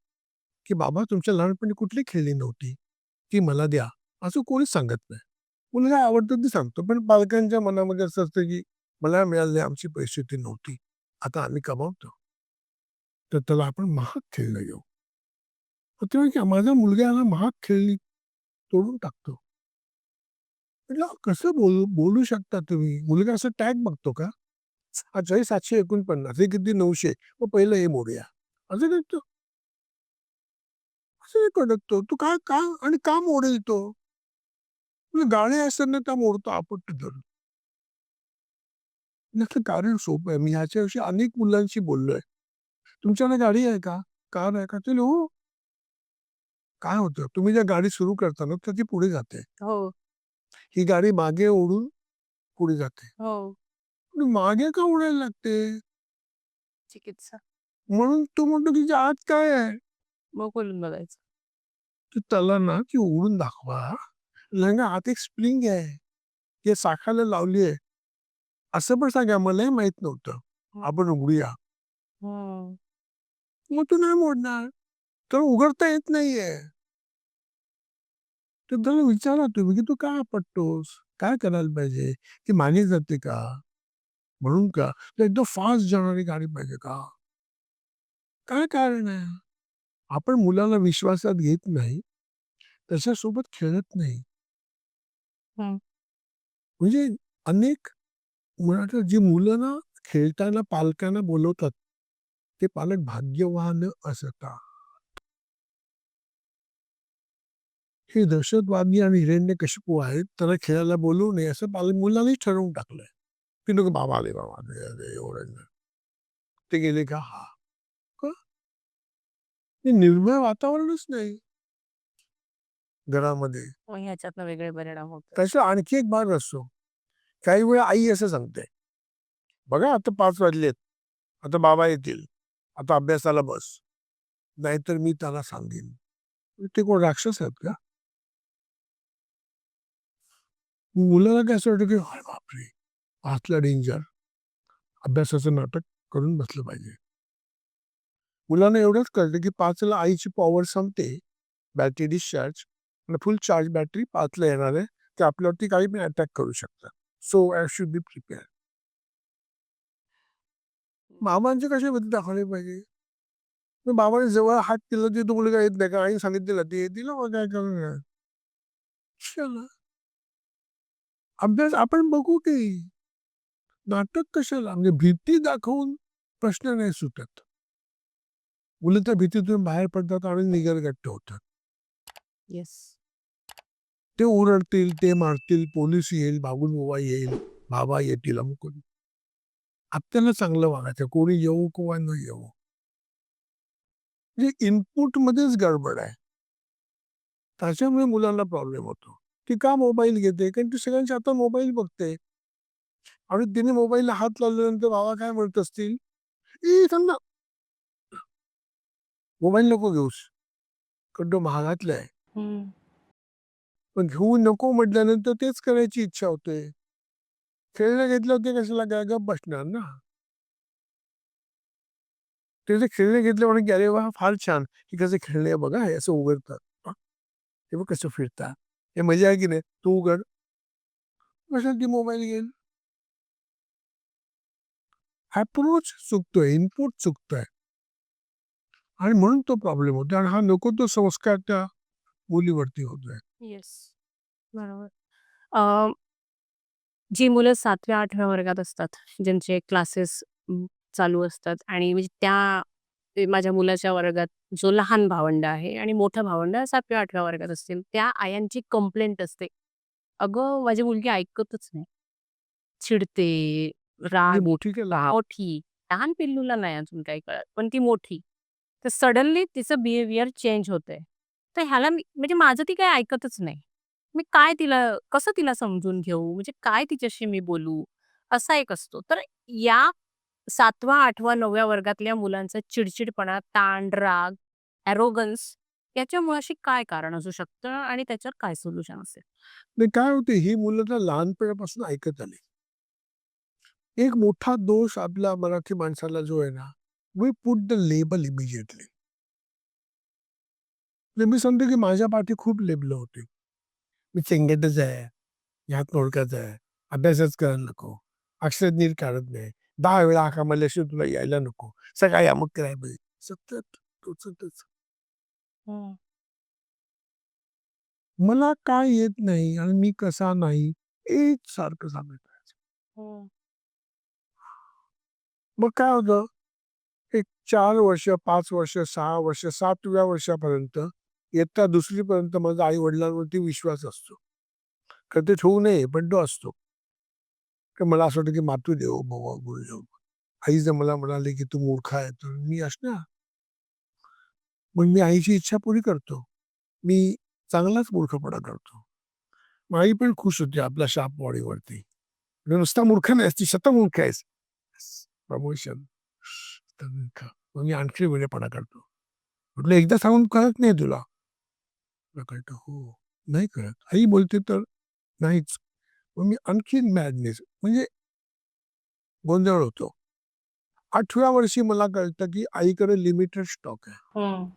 [SPEAKER 2] की "बाबा तुमच्या लहानपणी कुठली खेळणी नव्हती, ती मला द्या." असं कोणीच सांगत नाही. मुलगा आवडतं ते सांगतो. पण पालकांच्या मनामध्ये असं असतं, की "मला मिळाली आमची परिस्थिती नव्हती. आता आम्ही कमावतो. तर त्याला आपण महाग खेळणं घेऊ." मग तेव्हा की माझा मुलगा याला महाग खेळणी तोडून टाकतो. म्हटलं कसं बोलू शकता तुम्ही? मुलगा असं टॅग बघतो का? अच्छा हे 749 हे किती 900 मग पहिलं हे मोडूया. असं करतो. असं नाही करत तो. तू काय का आणि का मोडेल तो? म्हणजे गाणे असताना त्या मोडतो आपट धरून. याचं कारण सोपं आहे. मी ह्याच्याविषयी अनेक मुलांशी बोललोय. तुमच्याकडे गाडी आहे का? कार आहे का? ते हो. काय होतं? तुम्ही ज्या गाडी सुरू करता ना, तर ती पुढे जाते.
[SPEAKER 1] हो,
[SPEAKER 2] ही गाडी मागे ओढून पुढे जाते.
[SPEAKER 1] हो.
[SPEAKER 2] पण मागे का ओढायला लागते?
[SPEAKER 1] चिकित्सा.
[SPEAKER 2] म्हणून तो म्हणतो की आत काय आहे?
[SPEAKER 1] मग बोलून बघायचं.
[SPEAKER 2] तर त्याला ना ती उघडून दाखवा. लंगा आत एक स्प्रिंग आहे. ते चाकाला लावली आहे. असं पण सांगा, मलाही माहीत नव्हतं.
[SPEAKER 1] हं.
[SPEAKER 2] आपण उघडूया.
[SPEAKER 1] हं.
[SPEAKER 2] मग तू नाही मोडणार. तर उघडता येत नाहीये. तर त्याला विचारा तुम्ही, की "तू का आपटतोस? काय करायला पाहिजे? ती मागे जाते का? म्हणून का? तर एकदम फास्ट जाणारी गाडी पाहिजे का? काय कारण आहे?" आपण मुलाला विश्वासात घेत नाही, त्याच्यासोबत खेळत नाही.
[SPEAKER 1] हं.
[SPEAKER 2] म्हणजे अनेक मुलांना जी मुलं ना खेळताना पालकांना बोलवतात, ते पालक भाग्यवान असतात. हे दहशतवादी आणि हिरण्यकशिपू आहेत, त्याला खेळायला बोलवू नये असं मुलांनीच ठरवून टाकलंय. की नको बाबा आले, बाबा आले, आले एवढं नाही. ते गेले का? हां. का? ते निर्भय वातावरणच नाही घरामध्ये.
[SPEAKER 1] मग ह्याच्यातनं वेगळे परिणाम होतात.
[SPEAKER 2] त्याचा आणखी एक भाग असतो. काही वेळा आई असं सांगते, "बघा आता 5 वाजलेत. आता बाबा येतील. आता अभ्यासाला बस. नाहीतर मी त्याला सांगेन." ते कोण राक्षस आहेत का? मुलाला काय असं वाटतं, की "अरे बापरे! 5ला डेंजर." अभ्यासाचं नाटक करून बसलं पाहिजे. मुलांना एवढंच कळतं की 5ला आईची पॉवर संपते, बॅटरी डिस्चार्ज आणि फुल चार्ज बॅटरी 5ला येणार आहे, की आपल्यावरती काही पण अटॅक करू शकतात. So I should be prepare. मामांचे कसे बद्दल दाखवले पाहिजे. मग बाबाने जवळ हात केला की तो मुलगा येत नाही का, आईने सांगितलेलं ते दिलं मग काय करणार. चला अभ्यास आपण बघू की नाटक कशाला, म्हणजे भीती दाखवून प्रश्न नाही सुटत. मुलं त्या भीतीतून बाहेर पडतात आणि निगरगट्ट होतात.
[SPEAKER 1] येस.
[SPEAKER 2] ते ओरडतील, ते मारतील, पोलीस येईल, बाबूल येईल, बाबा येतील, अमुक होईल. आपल्याला चांगलं वागायचं, कोणी येऊ किंवा न येऊ. म्हणजे इनपुट मध्येच गडबड आहे. त्याच्यामुळे मुलांना प्रॉब्लेम होतो. ती का मोबाईल घेते, कारण ती सगळ्यांच्या हातात मोबाईल बघते आणि तिने मोबाईलला हात लावल्यानंतर बाबा काय म्हणत असतील, "ए थांब ना, मोबाईल नको घेऊस, कारण तो महागातला आहे." पण घेऊ नको म्हटल्यानंतर तेच करायची इच्छा होते. खेळणं घेतलं होते कशाला, काय गप्प बसणार ना. ते जे खेळणे घेतले म्हणून की अरे वा फार छान, की कसे खेळणे आहे बघा, हे असं उघडतात. हं, हे बघ कसं फिरतात. हे मजा आहे की नाही, तू उघड. कशाला ती मोबाईल घेईल. अप्रोच चुकतोय, इनपुट चुकतोय आणि म्हणून तो प्रॉब्लेम होतो आणि हा नको तो संस्कार त्या मुलीवरती होतोय.
[SPEAKER 1] येस. बरोबर. अ, जी मुलं 7व्या-8व्या वर्गात असतात, ज्यांचे क्लासेस चालू असतात आणि म्हणजे ते माझ्या मुलाच्या वर्गात जो लहान भावंड आहे आणि मोठा भावंड 7व्या-8व्या वर्गात असतील, त्या आयांची कंप्लेंट असते. "अगं, माझी मुलगी ऐकतच नाही. चिडते,
[SPEAKER 2] म्हणजे
[SPEAKER 1] राग
[SPEAKER 2] मोठी काय लहान.
[SPEAKER 1] मोठी." लहान पिल्लूला नाही अजून काही कळत, पण ती मोठी. तर सडनली तिचं बिहेवियर चेंज होतंय. तर ह्याला म्हणजे माझं ती काही ऐकतच नाही. मी काय तिला कसं तिला समजून घेऊ? म्हणजे काय तिच्याशी मी बोलू? असा एक असतो. तर या 7वा, 8वा, 9व्या वर्गातल्या मुलांचा चिडचिडपणा, ताण, राग, एरोगन्स याच्यामुळे अशी काय कारण असू शकतं आणि त्याच्यावर काय सोल्युशन असेल?
[SPEAKER 2] नाही काय होते, ही मुलं तर लहानपणापासून ऐकत आली. एक मोठा दोष आपल्या मराठी माणसाला जो आहे ना, we put the label immediately. मी सांगतो की माझ्या पाठी खूप लेबलं होती. मी चेंगेटच आहे, ह्यात तोडक्याचा आहे, अभ्यासच करायला नको, अक्षर नीट काढत नाही, 10 वेळा हाका मारल्याशिवाय तुला यायला नको, सकाळी अमुक करायला पाहिजे. सतत टोचतच.
[SPEAKER 1] हं.
[SPEAKER 2] मला काय येत नाही आणि मी कसा नाही, हेच सारखं सांगत राहायचं.
[SPEAKER 1] हं.
[SPEAKER 2] मग काय होतं, एक 4 वर्ष, 5 वर्ष, 6 वर्ष, 7व्या वर्षापर्यंत, इयत्ता 2री पर्यंत माझा आई वडिलांवरती विश्वास असतो. तर ते ठेवू नये, पण तो असतो. तर मला असं वाटतं की मातू देव बाबा बोललो. आई जर मला म्हणाली की तू मूर्ख आहे, तर मी असणार. मग मी आईची इच्छा पुरी करतो. मी चांगलाच मूर्खपणा करतो. मग आई पण खुश होते आपल्या शाप वाढीवरती. म्हणजे नुसता मूर्ख नाहीस, ती शतमूर्ख आहेस. प्रमोशन. शतमूर्ख. मग मी आणखी वेडेपणा करतो. म्हटलं एकदा सांगून कळत नाही तुला? तुला कळतं, हो. नाही कळत. आई बोलते तर नाहीच. मग मी आणखीन मॅडनेस म्हणजे गोंधळ होतो. 8व्या वर्षी मला कळतं की आईकडे लिमिटेड स्टॉक आहे.
[SPEAKER 1] हं.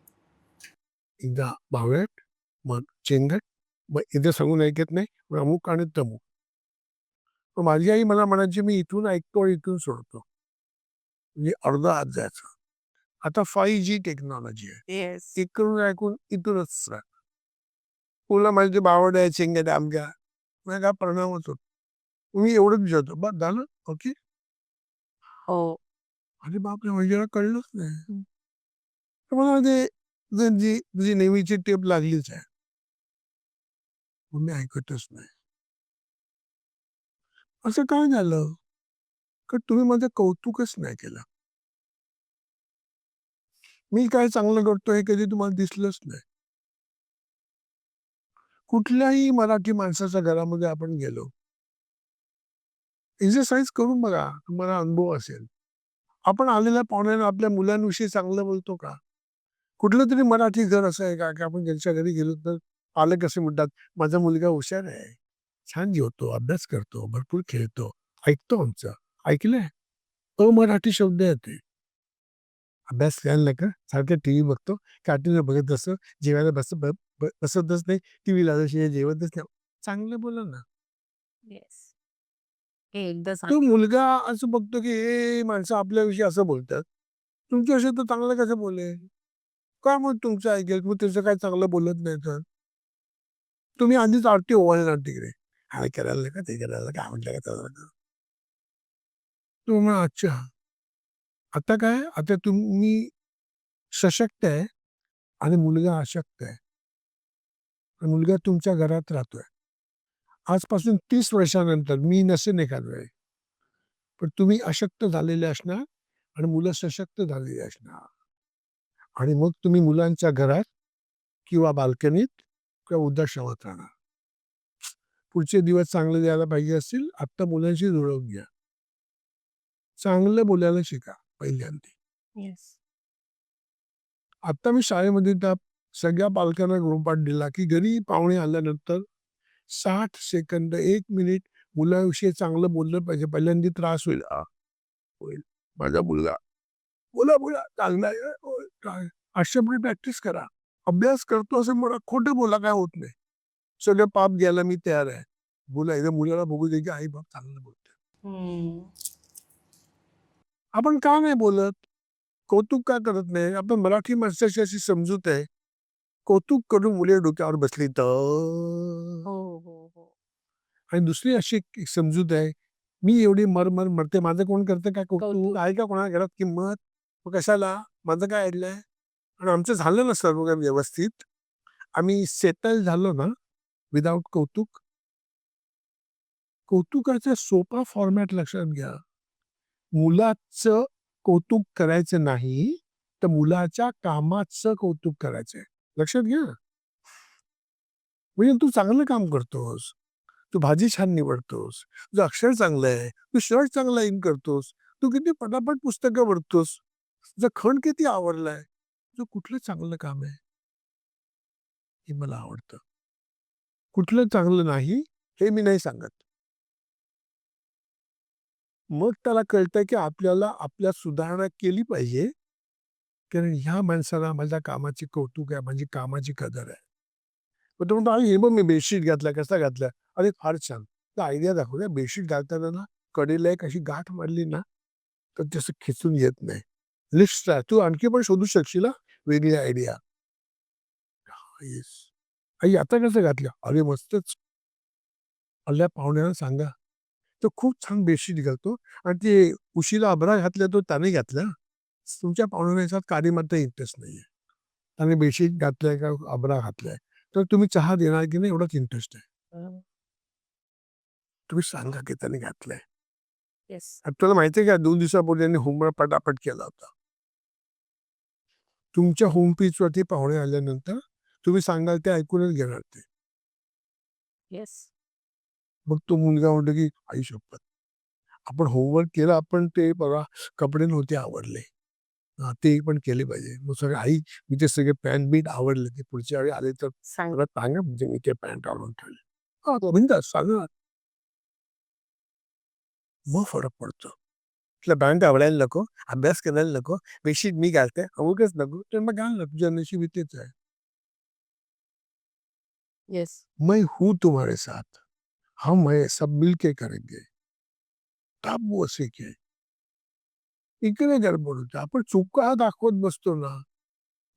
[SPEAKER 2] एकदा बावळट, मग चेंगट, मग इथे सांगून ऐकत नाही, मग अमुक आणि तमुक. मग माझी आई मला म्हणायची, "मी इथून ऐकतो आणि इथून सोडतो." म्हणजे अर्धा हात जायचा. आता 5G टेक्नॉलॉजी आहे.
[SPEAKER 1] येस.
[SPEAKER 2] इकडून ऐकून इथूनच राहतं. तुला माहिती बावळट आहे, चेंगट आहे, अमक्या. मग काय परिणामच होतो. मी एवढंच विचारतो, "बस झालं? ओके."
[SPEAKER 1] हो.
[SPEAKER 2] अरे बापरे! म्हणजे कळलंच नाही. तर मला ते जी जी नेहमीची टेप लागलीच आहे. मग मी ऐकतच नाही. असं काय झालं? का तुम्ही माझं कौतुकच नाही केलं. मी काय चांगलं करतो हे कधी तुम्हाला दिसलंच नाही. कुठल्याही मराठी माणसाच्या घरामध्ये आपण गेलो, एक्सरसाइज करून बघा, तुम्हाला अनुभव असेल. आपण आलेल्या पाहुण्यांना आपल्या मुलांविषयी चांगलं बोलतो का? कुठलं तरी मराठी घर असं आहे का, की आपण त्यांच्या घरी गेलो तर पालक असे म्हणतात, "माझा मुलगा हुशार आहे, छान जेवतो, अभ्यास करतो, भरपूर खेळतो, ऐकतो आमचं." ऐकलंय? अमराठी शब्द येते. अभ्यास करायला नका, सारखं टीव्ही बघतो, कार्टून बघत असतो, जेवायला बसतच नाही, टीव्हीला जेवतच नाही. चांगलं बोला ना.
[SPEAKER 1] येस. हे एकदा सांग.
[SPEAKER 2] तो मुलगा असं बघतो की हे माणसं आपल्याविषयी असं बोलतात, तुमच्याविषयी तर चांगलं कसं बोलेल? का मग तुमचं ऐकेल? मग त्याचं काय चांगलं बोलत नाही तर? तुम्ही आधीच आरती ओवाळणार तिकडे. हा करायला नका, ते करायला काय म्हटलं का त्याला? तो म्हणा अच्छा. आता काय? आता तुम्ही सशक्त आहे आणि मुलगा अशक्त आहे. मुलगा तुमच्या घरात राहतोय. आजपासून 30 वर्षानंतर मी नसेन एखाद वेळी, पण तुम्ही अशक्त झालेले असणार आणि मुलं सशक्त झालेली असणार. आणि मग तुम्ही मुलांच्या घरात किंवा बाल्कनीत किंवा वृद्धाश्रमात राहणार. पुढचे दिवस चांगले द्यायला पाहिजे असतील, आत्ता मुलांशी जुळवून घ्या. चांगलं बोलायला शिका पहिल्यांदा.
[SPEAKER 1] येस.
[SPEAKER 2] आता मी शाळेमध्ये त्या सगळ्या पालकांना गृहपाठ दिला, की घरी पाहुणे आल्यानंतर 60 सेकंद, 1 मिनिट मुलाविषयी चांगलं बोललं पाहिजे. पहिल्यांदा त्रास होईल. होईल. माझा मुलगा, बोला, बोला, चांगला आहे. होय, काय? अशाप्रकारे प्रॅक्टिस करा. अभ्यास करतो असं म्हणा, खोटं बोला, काय होत नाही. सगळं पाप घ्यायला मी तयार आहे. बोला, एकदा मुलाला बघू दे, की आई बाप चांगलं बोलतोय. आपण का नाही बोलत? कौतुक का करत नाही? आपण मराठी माणसाची अशी समजूत आहे, कौतुक करून मुले डोक्यावर बसली तर.
[SPEAKER 1] हो, हो, हो.
[SPEAKER 2] आणि दुसरी अशी एक समजूत आहे, मी एवढी मरमर मरते, माझं कोण करतं काय कौतुक?
[SPEAKER 1] कौतुक.
[SPEAKER 2] आहे का कोणाच्या घरात किंमत? मग कशाला? माझं काय अडलंय? आणि आमचं झालं ना सर्व काही व्यवस्थित. आम्ही सेटल झालो ना विदाऊट कौतुक. कौतुकाचा सोपा फॉर्मॅट लक्षात घ्या. मुलाचं कौतुक करायचं नाही, तर मुलाच्या कामाचं कौतुक करायचंय. लक्षात घ्या. म्हणजे तू चांगलं काम करतोस, तू भाजी छान निवडतोस, तुझं अक्षर चांगलं आहे, तू शर्ट चांगला इन करतोस, तू किती पटापट पुस्तकं भरतोस, तुझा खण किती आवडलाय, तुझं कुठलं चांगलं काम आहे हे मला आवडतं. कुठलं चांगलं नाही हे मी नाही सांगत. मग त्याला कळतं की आपल्याला आपल्यात सुधारणा केली पाहिजे, कारण ह्या माणसाला माझ्या कामाची कौतुक आहे, माझी कामाची कदर आहे. मग तो म्हणतो, "अरे हे बघ मी बेडशीट घातला, कसा घातला? अरे फार छान." तर आयडिया दाखव, बेडशीट घालताना ना कडेला एक अशी गाठ मारली ना, तर तसं खेचून येत नाही. लिस्ट आहे, तू आणखी पण शोधू शकशील हा वेगळी आयडिया. येस. आई आता कसं घातलं? अरे मस्तच. आल्या पाहुण्याला सांगा, तो खूप छान बेडशीट घालतो आणि ते उशीला अबरा घातला तो त्याने घातला. तुमच्या पाहुण्यांना याच्यात काही मात्र इंटरेस्ट नाहीये. त्याने बेडशीट घातलाय का अबरा घातलाय, तर तुम्ही चहा देणार की नाही एवढाच इंटरेस्ट आहे. तुम्ही सांगा की त्याने घातलंय.
[SPEAKER 1] येस.
[SPEAKER 2] तुला माहिती आहे का 2 दिवसापूर्वी त्यांनी होमवर्क पटापट केला होता. तुमच्या होम पेजवरती पाहुणे आल्यानंतर तुम्ही सांगाल ते ऐकूनच घेणार ते.
[SPEAKER 1] येस.
[SPEAKER 2] मग तो मुलगा म्हणतो की आई शपथ, आपण होमवर्क केला, आपण ते बघा कपडे नव्हते आवडले. ते पण केले पाहिजे. मग सगळे आई मी ते सगळे पॅन्ट बीट आवडले, ते पुढच्या वेळी आले तर
[SPEAKER 1] सांग.
[SPEAKER 2] मला सांगा, म्हणजे मी ते पॅन्ट आणून ठेवले. बिनधास्त सांगा. मग फरक पडतो. तुला पॅन्ट आवडायला नको, अभ्यास करायला नको, बेडशीट मी घालते, अमुकच नको, तर मग घाल ना, तुझ्या नशिबी तेच आहे.
[SPEAKER 1] येस.
[SPEAKER 2] मैं हूं तुम्हारे साथ, हम है सब मिलके करेंगे, तब वो सीखे. इकडे गडबड होते. आपण चुका दाखवत बसतो ना,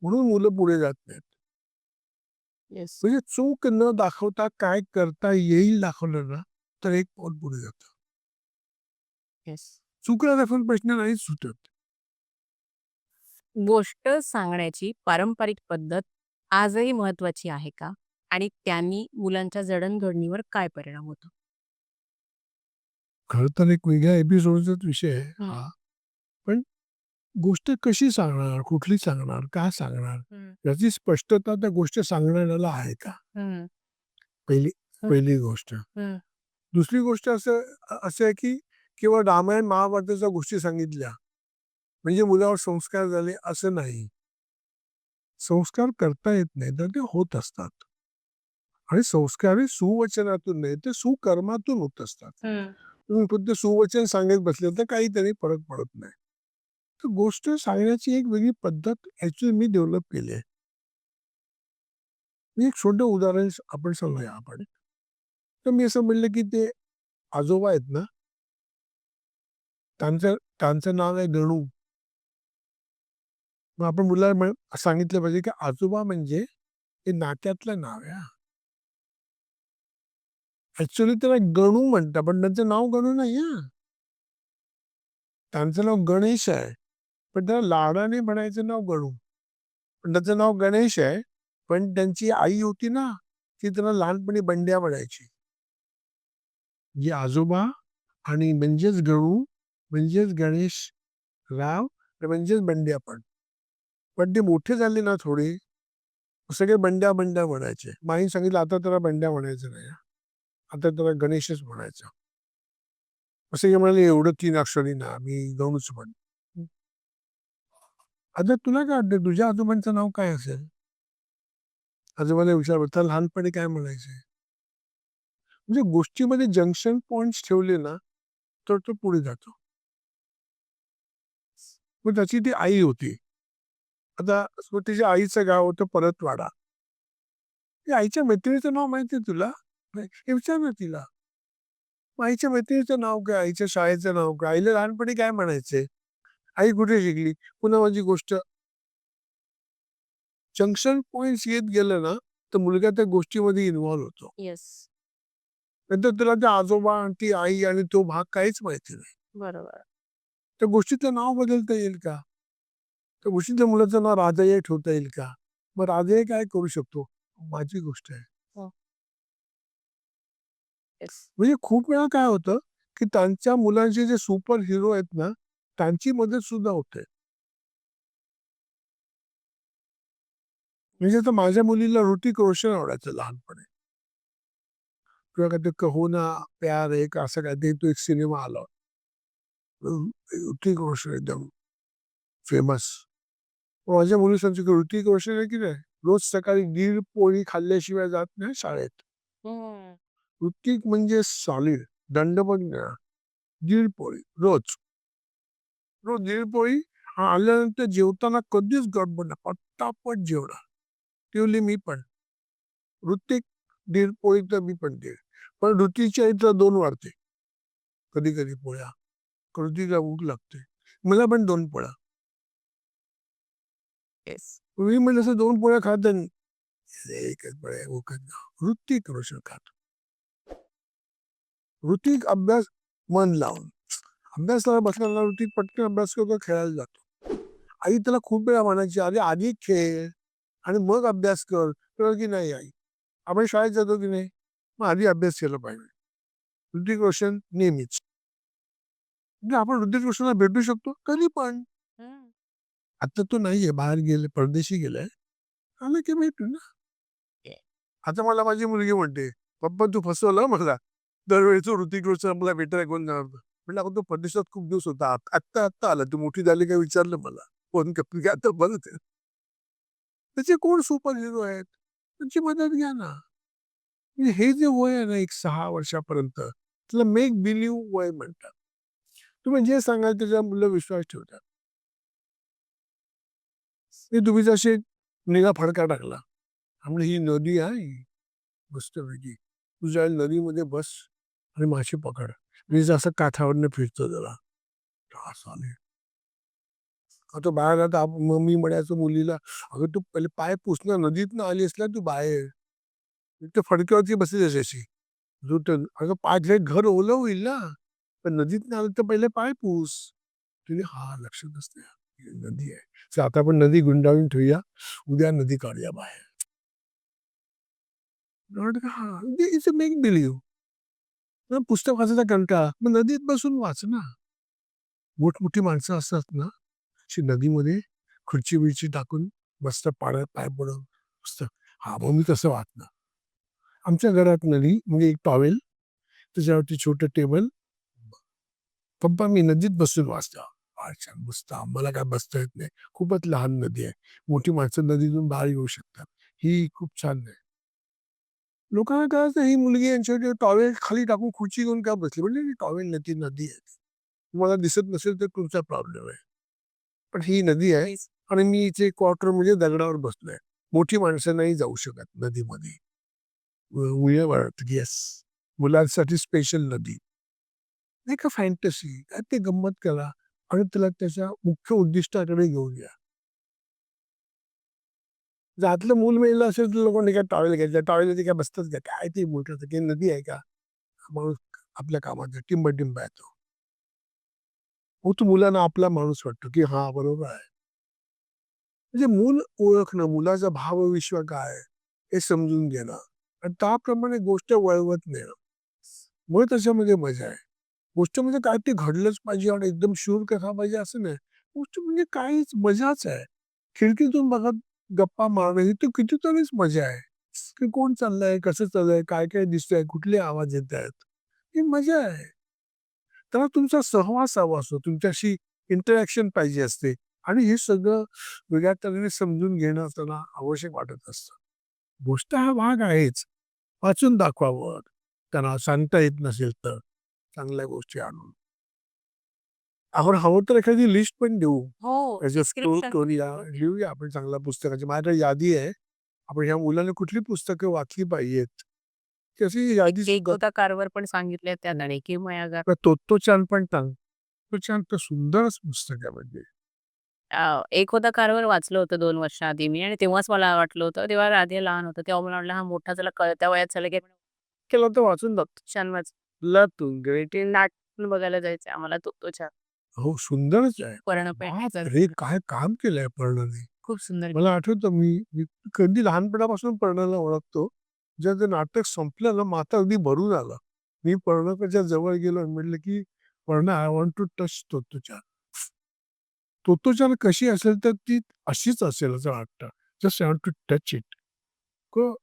[SPEAKER 2] म्हणून मुलं पुढे जात नाहीत.
[SPEAKER 1] येस.
[SPEAKER 2] म्हणजे चूक न दाखवता काय करता येईल दाखवलं ना, तर एक पाऊल पुढे जातं.
[SPEAKER 1] येस.
[SPEAKER 2] चुका दाखवून प्रश्न नाही सुटत.
[SPEAKER 1] गोष्ट सांगण्याची पारंपरिक पद्धत आजही महत्वाची आहे का? आणि त्यांनी मुलांच्या जडणघडणीवर काय परिणाम होतो?
[SPEAKER 2] खरं तर एक वेगळ्या एपिसोडचाच विषय आहे
[SPEAKER 1] हं.
[SPEAKER 2] हा. पण गोष्ट कशी सांगणार, कुठली सांगणार, का सांगणार,
[SPEAKER 1] हं.
[SPEAKER 2] याची स्पष्टता त्या गोष्ट सांगणाऱ्याला आहे का?
[SPEAKER 1] हं.
[SPEAKER 2] पहिली
[SPEAKER 1] हं.
[SPEAKER 2] पहिली गोष्ट.
[SPEAKER 1] हं.
[SPEAKER 2] दुसरी गोष्ट असं आहे की केवळ रामायण महाभारताच्या गोष्टी सांगितल्या म्हणजे मुलावर संस्कार झाले असं नाही. संस्कार करता येत नाही तर ते होत असतात आणि संस्कार हे सुवचनातून नाही, ते सुकर्मातून होत असतात.
[SPEAKER 1] हं.
[SPEAKER 2] तुम्ही फक्त सुवचन सांगत बसले तर काही तरी फरक पडत नाही. तर गोष्ट सांगण्याची एक वेगळी पद्धत ऍक्च्युअली मी डेव्हलप केली आहे. मी एक छोटं उदाहरण आपण सांगूया आपण. तर मी असं म्हणलं की ते आजोबा आहेत ना, त्यांचं त्यांचं नाव आहे गणू. मग आपण मुलाला सांगितलं पाहिजे की आजोबा म्हणजे हे नात्यातलं नाव आहे हा. ऍक्च्युअली त्याला गणू म्हणतात, पण त्यांचं नाव गणू नाही हा. त्यांचं नाव गणेश आहे, पण त्याला लाडाने म्हणायचं नाव गणू. पण त्याचं नाव गणेश आहे, पण त्यांची आई होती ना, ती त्याला लहानपणी बंड्या म्हणायची. जी आजोबा आणि म्हणजेच गणू, म्हणजेच गणेश राव, म्हणजेच बंड्या पण. पण ते मोठे झाले ना थोडे, सगळे बंड्या बंड्या म्हणायचे. माईने सांगितलं आता त्याला बंड्या म्हणायचं नाही, आता त्याला गणेशच म्हणायचं. असं हे म्हणाले एवढं 3 अक्षरी ना, मी गणूच म्हण. आता तुला काय वाटतं तुझ्या आजोबांचं नाव काय असेल? आजोबाला विचारलं तर लहानपणी काय म्हणायचे? म्हणजे गोष्टीमध्ये जंक्शन पॉइंट्स ठेवले ना, तर तो पुढे जातो. मग त्याची ती आई होती. आता तिच्या आईचं गाव होतं परतवाडा. त्या आईच्या मैत्रिणीचं नाव माहिती आहे तुला? नाही. हे विचार ना तिला. मग आईच्या मैत्रिणीचं नाव काय? आईच्या शाळेचं नाव काय? आईला लहानपणी काय म्हणायचे? आई कुठे शिकली? पुन्हा माझी गोष्ट जंक्शन पॉइंट्स येत गेलं ना, तर मुलगा त्या गोष्टीमध्ये इन्व्हॉल्व होतो.
[SPEAKER 1] येस.
[SPEAKER 2] नंतर त्याला त्या आजोबा आणि ती आई आणि तो भाग काहीच माहिती नाही.
[SPEAKER 1] बरोबर.
[SPEAKER 2] त्या गोष्टीचं नाव बदलता येईल का? त्या गोष्टीच्या मुलाचं नाव राजाई ठेवता येईल का? मग राजाई काय करू शकतो? माझी गोष्ट आहे.
[SPEAKER 1] हो. येस.
[SPEAKER 2] म्हणजे खूप वेळा काय होतं, की त्यांच्या मुलांचे जे सुपर हिरो आहेत ना, त्यांची मदत सुद्धा होते. म्हणजे आता माझ्या मुलीला ऋतिक रोशन आवडायचं लहानपणी. किंवा काय ते कहो ना प्यार है का असं काहीतरी तो एक सिनेमा आला. ऋतिक रोशन एकदम फेमस. माझ्या मुली सांगते की ऋतिक रोशन आहे की नाही, रोज सकाळी 1.5 पोळी खाल्ल्याशिवाय जात नाही शाळेत.
[SPEAKER 1] हम्म.
[SPEAKER 2] ऋतिक म्हणजे सॉलिड, दंडबंद नाही. 1.5 पोळी रोज. रोज 1.5 पोळी आल्यानंतर जेवताना कधीच गडबड नाही, पटापट जेवणार. तेवली मी पण. ऋतिक 1.5 पोळी तर मी पण 1.5. पण ऋतिकच्या इथं 2 वाढते. कधी कधी पोळ्या. ऋतिकला भूक लागते. मला पण 2 पोळ्या.
[SPEAKER 1] येस.
[SPEAKER 2] मी म्हणजे असं 2 पोळ्या खात नाही. एकच पोळ्या भूकच ना. ऋतिक रोशन खातो. ऋतिक अभ्यास मन लावून. अभ्यासाला बसल्याला ऋतिक पटकन अभ्यास करतो, खेळायला जातो. आई त्याला खूप वेळा म्हणायची, "अरे आधी खेळ आणि मग अभ्यास कर." तर की नाही आई, आपण शाळेत जातो की नाही, मग आधी अभ्यास केला पाहिजे. ऋतिक रोशन नेहमीच. म्हणजे आपण ऋतिक रोशनला भेटू शकतो कधी पण.
[SPEAKER 1] हम्म.
[SPEAKER 2] आता तो नाहीये, बाहेर गेले, परदेशी गेलाय. आलं की भेटू ना. आता मला माझी मुलगी म्हणते, "पप्पा तू फसवलं मला. दरवेळेचं ऋतिक रोशन मला भेटायला कोण जाणार होतं." म्हटलं, "अगं तो परदेशात खूप दिवस होता. आत्ता आत्ता आला. तू मोठी झाली काय विचारलं मला. फोन करते की आता परत आहे." त्याचे कोण सुपर हिरो आहेत? त्यांची मदत घ्या ना. म्हणजे हे जे वय आहे ना, एक 6 वर्षापर्यंत, त्याला मेक बिलीव्ह वय म्हणतात. तुम्ही जे सांगाल त्याच्यावर मुलं विश्वास ठेवतात. ते तुम्ही जसे निळा फडका टाकला. त्यामुळे ही नदी आहे मस्तपैकी. तू ज्या नदीमध्ये बस आणि मासे पकड. मी जसं काठावरनं फिरतो जरा. असं आले. आता बाहेर आता मग मी म्हणायचो मुलीला, "अगं तू पहिले पाय पुस ना, नदीतनं आली आहेस ना तू बाहेर. इथे फडक्यावरती बसली अशी. अगं पाय तुझे घर ओलं होईल ना. पण नदीतनं आलं तर पहिले पाय पुस." तिने हा लक्षात नसते. ही नदी आहे. तर आता आपण नदी गुंडाळून ठेवूया. उद्या नदी काढूया बाहेर. हां, इट्स अ मेक बिलीव्ह. पुस्तक वाचायचा कंटाळा. मग नदीत बसून वाच ना. मोठमोठी माणसं असतात ना, अशी नदीमध्ये खुर्ची-बिर्ची टाकून मस्त पाण्यात पाय बुडवून पुस्तक. हां, मग मी तसं वाचणार. आमच्या घरात नदी म्हणजे एक टॉवेल, त्याच्यावरती छोटं टेबल. पप्पा मी नदीत बसून वाचतो. अच्छा मस्त. आम्हाला काय बसता येत नाही. खूपच लहान नदी आहे. मोठी माणसं नदीतून बाहेर येऊ शकतात. ही खूप छान आहे. लोकांना कळायचं ही मुलगी यांच्याकडे टॉवेल खाली टाकून खुर्ची घेऊन का बसली, म्हणजे टॉवेल नाही, ती नदी आहे. तुम्हाला दिसत नसेल तर तुमचा प्रॉब्लेम आहे, पण ही नदी आहे आणि मी इथे क्वार्टर म्हणजे दगडावर बसलोय. मोठी माणसं नाही जाऊ शकत नदीमध्ये. येस, मुलांसाठी स्पेशल नदी नाही का, फॅन्टसी काय ते गंमत करा आणि त्याला त्याच्या मुख्य उद्दिष्टाकडे घेऊन या. जर आतलं मूल मेलं असेल तर लोकांनी काय टॉवेल घ्यायचं, टॉवेल काय बसतच घ्या, काय ते बोलतात की नदी आहे का, मग आपल्या कामाचा टिंब आहे तो. मग तो मुलांना आपला माणूस वाटतो की हा बरोबर आहे. म्हणजे मूल ओळखणं, मुलाचा भावविश्व काय आहे, हे समजून घेणं आणि त्याप्रमाणे गोष्ट वळवत नेणं, मग त्याच्यामध्ये मजा आहे. गोष्ट म्हणजे काय ते घडलंच पाहिजे आणि एकदम शूर कथा पाहिजे असं नाही. गोष्ट म्हणजे काहीच मजाच आहे. खिडकीतून बघत गप्पा मारणं ही तर कितीतरीच मजा आहे. की कोण चाललंय, कसं चाललंय, काय काय दिसतंय, कुठले आवाज येत आहेत, ही मजा आहे. त्याला तुमचा सहवास हवा असतो, तुमच्याशी इंटरॅक्शन पाहिजे असते आणि हे सगळं वेगळ्या तऱ्हेने समजून घेणं त्याला आवश्यक वाटत असतं. गोष्ट हा भाग आहेच. वाचून दाखवावं. त्यांना सांगता येत नसेल तर चांगल्या गोष्टी आणून. आपण हवं तर एखादी लिस्ट पण देऊ.
[SPEAKER 1] हो,
[SPEAKER 2] त्याचं स्टोर
[SPEAKER 1] डिस्क्रिप्शन.
[SPEAKER 2] करूया, लिहूया आपण चांगल्या पुस्तकाची. माझ्याकडे यादी आहे. आपण ह्या मुलाने कुठली पुस्तकं वाचली पाहिजेत. त्याची यादी
[SPEAKER 1] एक
[SPEAKER 2] सुद्धा
[SPEAKER 1] होता कारवर पण सांगितलंय त्याने की मयागा.
[SPEAKER 2] तोत्तोचान पण सांग. तोत्तोचान तर सुंदरच पुस्तक आहे म्हणजे.
[SPEAKER 1] एक होता कारवर वाचलं होतं 2 वर्षाआधी मी आणि तेव्हाच मला वाटलं होतं. तेव्हा राधे लहान होतं. तेव्हा मला वाटलं हा मोठा झाला कळत्या वयात झाला की
[SPEAKER 2] केलं तर वाचून जातो.
[SPEAKER 1] छान वाच
[SPEAKER 2] तू ग्रेट.
[SPEAKER 1] ते नाटक बघायला जायचंय आम्हाला तो छान.
[SPEAKER 2] हो, सुंदरच आहे.
[SPEAKER 1] पर्ण
[SPEAKER 2] बापरे! काय काम केलंय पर्णाने.
[SPEAKER 1] खूप सुंदर.
[SPEAKER 2] मला आठवतं मी मी कधी लहानपणापासून पर्णाला ओळखतो. जेव्हा ते नाटक संपलं ना, माथा अगदी भरून आला. मी पर्णाच्या जवळ गेलो आणि म्हटलं की Parna, I want to touch Tottochan. Tottochan कशी असेल तर ती अशीच असेल असं वाटतं. Just I want to touch it. इतकं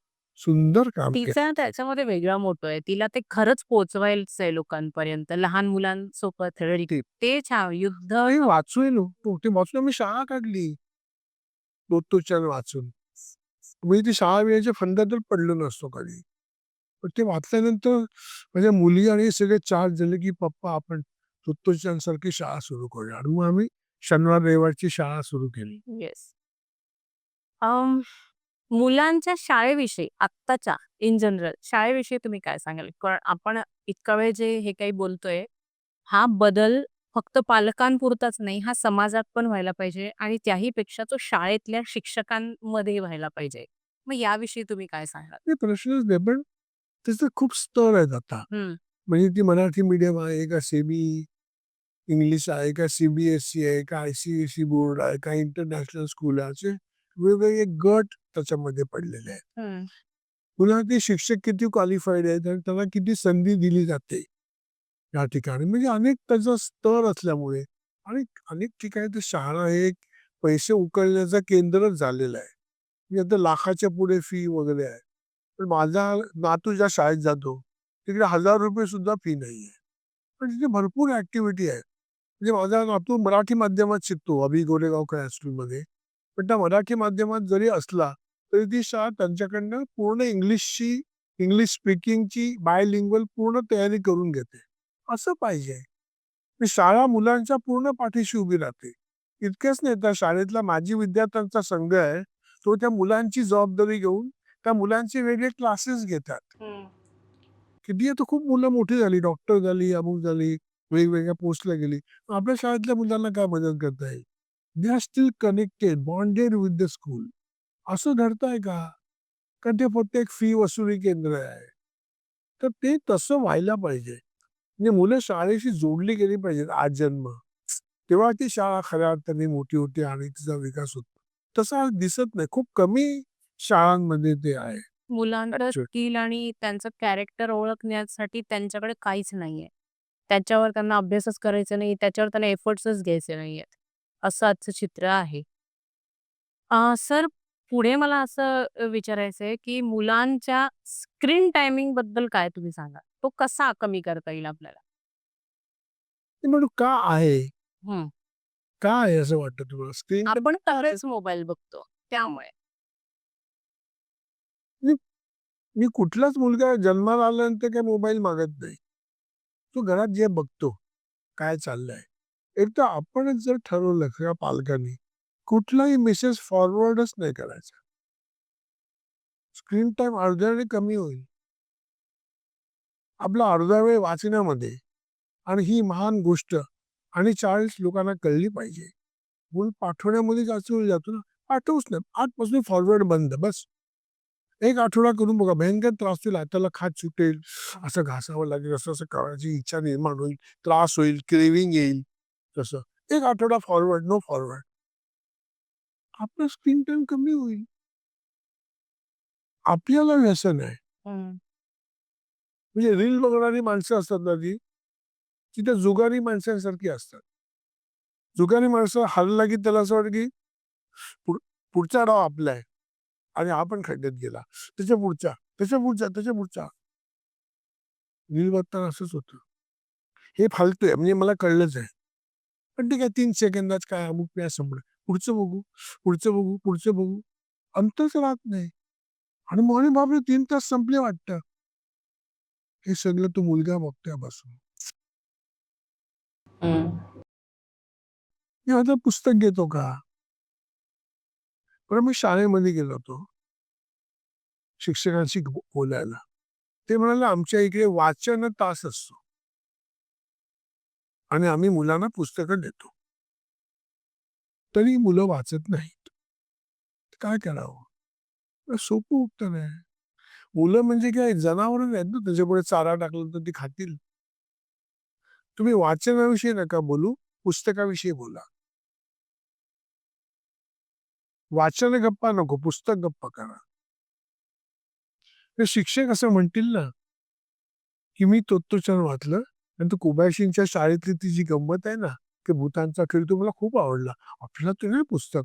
[SPEAKER 2] सुंदर काम केलं.
[SPEAKER 1] तिचा त्याच्यामध्ये वेगळा मोटो आहे. तिला ते खरंच पोहोचवायचं आहे लोकांपर्यंत. लहान मुलांसोबत
[SPEAKER 2] ते
[SPEAKER 1] ते छान युद्ध.
[SPEAKER 2] मी वाचून ते वाचून मी शाळा काढली. तोत्तोचान वाचून. मी ती शाळा वेळेच्या फंदातच पडलो नसतो कधी. पण ते वाचल्यानंतर माझ्या मुली आणि हे सगळे चार्ज झाले, की "पप्पा आपण तोत्तोचान सारखी शाळा सुरू करूया." आणि मग आम्ही शनिवार रविवारची शाळा सुरू केली.
[SPEAKER 1] येस. मुलांच्या शाळेविषयी आत्ताच्या इन जनरल शाळेविषयी तुम्ही काय सांगाल? कारण आपण इतका वेळ जे हे काही बोलतोय, हा बदल फक्त पालकांपुरताच नाही, हा समाजात पण व्हायला पाहिजे आणि त्याही पेक्षा तो शाळेतल्या शिक्षकांमध्ये व्हायला पाहिजे. मग याविषयी तुम्ही काय सांगाल?
[SPEAKER 2] ते प्रश्नच नाही, पण त्याचे खूप स्तर आहेत आता.
[SPEAKER 1] हं,
[SPEAKER 2] म्हणजे ती मराठी मीडियम आहे का सेमी इंग्लिश आहे का सी-बी-एस-ई आहे का आय-सी-एस-ई बोर्ड आहे का इंटरनॅशनल स्कूल आहे, असे वेगवेगळे गट त्याच्यामध्ये पडलेले आहेत.
[SPEAKER 1] हं.
[SPEAKER 2] पुन्हा ते शिक्षक किती क्वालिफाईड आहेत आणि त्यांना किती संधी दिली जाते या ठिकाणी, म्हणजे अनेक त्याचा स्तर असल्यामुळे आणि अनेक ठिकाणी तर शाळा हे एक पैसे उकळण्याचं केंद्रच झालेलं आहे. म्हणजे आता लाखाच्या पुढे फी वगैरे आहे. पण माझा नातू ज्या शाळेत जातो तिकडे ₹1000 सुद्धा फी नाहीये. पण तिथे भरपूर ऍक्टिव्हिटी आहे. म्हणजे माझा नातू मराठी माध्यमात शिकतो अभि गोरेगावकर हायस्कूलमध्ये. पण त्या मराठी माध्यमात जरी असला तरी ती शाळा त्यांच्याकडनं पूर्ण इंग्लिश स्पीकिंगची बायलिंग्वल पूर्ण तयारी करून घेते. असं पाहिजे. ती शाळा मुलांच्या पूर्ण पाठीशी उभी राहते. इतकेच नाही, त्या शाळेतला माजी विद्यार्थ्यांचा संघ आहे, तो त्या मुलांची जबाबदारी घेऊन त्या मुलांचे वेगळे क्लासेस घेतात.
[SPEAKER 1] हं.
[SPEAKER 2] किती आता खूप मुलं मोठी झाली, डॉक्टर झाली, अमुक झाली, वेगवेगळ्या पोस्टला गेली. आपल्या शाळेतल्या मुलांना काय मदत करता येईल? They are still connected, bonded with the school. असं धरताय का? कारण ते फक्त एक फी वसुली केंद्र आहे. तर ते तसं व्हायला पाहिजे. म्हणजे मुलं शाळेशी जोडली गेली पाहिजेत आजन्म. तेव्हा ती शाळा खऱ्या अर्थाने मोठी होते आणि तिचा विकास होतो. तसं आज दिसत नाही. खूप कमी शाळांमध्ये ते आहे.
[SPEAKER 1] मुलांचं
[SPEAKER 2] ॲक्चुअली.
[SPEAKER 1] स्किल आणि त्यांचं कॅरेक्टर ओळखण्यासाठी त्यांच्याकडे काहीच नाहीये. त्याच्यावर त्यांना अभ्यासच करायचा नाही, त्याच्यावर त्यांना एफर्ट्सच घ्यायचे नाहीयेत. असं आजचं चित्र आहे. सर पुढे मला असं विचारायचंय, की मुलांच्या स्क्रीन टायमिंग बद्दल काय तुम्ही सांगाल? तो कसा कमी करता येईल आपल्याला?
[SPEAKER 2] मी म्हणतो का आहे?
[SPEAKER 1] हं.
[SPEAKER 2] का आहे असं वाटतं तुम्हाला? स्क्रीन
[SPEAKER 1] आपण तरच मोबाईल बघतो त्यामुळे.
[SPEAKER 2] मी कुठलाच मुलगा जन्माला आल्यानंतर काही मोबाईल मागत नाही. तो घरात जे बघतो, काय चाललंय. एक तर आपणच जर ठरवलं किंवा पालकांनी, कुठलाही मेसेज फॉरवर्डच नाही करायचा. स्क्रीन टाईम अर्ध्याने कमी होईल. आपला अर्धा वेळ वाचण्यामध्ये आणि ही महान गोष्ट आणि 40 लोकांना कळली पाहिजे. म्हणून पाठवण्यामध्ये जास्त वेळ जातो ना, पाठवूच नाही. आजपासून फॉरवर्ड बंद बस. 1 आठवडा करून बघा, भयंकर त्रास होईल. हाताला खाज सुटेल, असं घासावं लागेल, असं करायची इच्छा निर्माण होईल, त्रास होईल, क्रेव्हिंग येईल तसं. 1 आठवडा फॉरवर्ड, नो फॉरवर्ड. आपला स्क्रीन टाईम कमी होईल. आपल्याला व्यसन आहे. म्हणजे रील बघणारी माणसं असतात ना ती त्या जुगारी माणसांसारखी असतात. जुगारी माणसं हरला की त्याला असं वाटतं की पुढचा डाव आपला आहे आणि हा पण खड्ड्यात गेला. त्याच्या पुढचा, त्याच्या पुढचा, त्याच्या पुढचा. रील बघताना असंच होतं. हे फालतू आहे म्हणजे मला कळलंच आहे. पण ठीक आहे 3 सेकंदात काय अमुक काय संपलं. पुढचं बघू, पुढचं बघू, पुढचं बघू. अंतच राहत नाही. आणि म्हणे बापरे 3 तास संपले वाटतं. हे सगळं तो मुलगा बघतोय बसून. मी आता पुस्तक घेतो का? पण मी शाळेमध्ये गेलो होतो. शिक्षकांशी बोलायला. ते म्हणाले आमच्या इकडे वाचन तास असतो. आणि आम्ही मुलांना पुस्तकं देतो. तरी मुलं वाचत नाहीत. काय करावं? सोपं उत्तर आहे. मुलं म्हणजे काय जनावरं आहेत ना, त्याच्यापुढे चारा टाकला तर ती खातील. तुम्ही वाचनाविषयी नका बोलू, पुस्तकाविषयी बोला. वाचन गप्पा नको, पुस्तक गप्पा करा. ते शिक्षक असं म्हणतील ना, की मी तोत्तोचान वाचलं आणि तो कोबॅशींच्या शाळेतली ती जी गंमत आहे ना, की भूतांचा खेळ तो मला खूप आवडला. आपल्याला ते नाही पुस्तक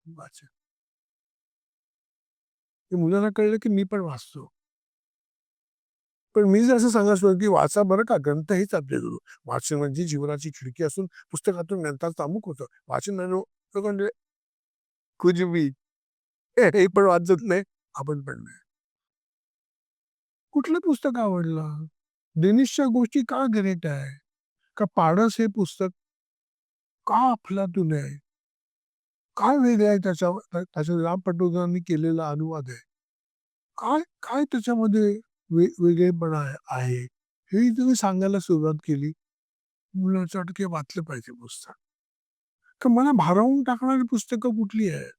[SPEAKER 2] वाचन. ते मुलांना कळलं की मी पण वाचतो. पण मी जर असं सांगायचं की वाचा बरं का, ग्रंथ हेच आपले गुरु. वाचन म्हणजे जीवनाची खिडकी असून पुस्तकातून ग्रंथाचं अमुक होतं. वाचन म्हणजे कुछ भी. हे पण वाचत नाही, आपण पण नाही. कुठलं पुस्तक आवडलं? डेनिसच्या गोष्टी का ग्रेट आहे? का पाडस हे पुस्तक का अफलातून आहे? काय वेगळं आहे त्याच्या राम पटवर्धनांनी केलेला अनुवाद आहे. काय काय त्याच्यामध्ये वेगळेपणा आहे? हे तुम्ही सांगायला सुरुवात केली. मला असं वाटतं की वाचलं पाहिजे पुस्तक. तर मला भारावून टाकणारी पुस्तकं कुठली आहेत?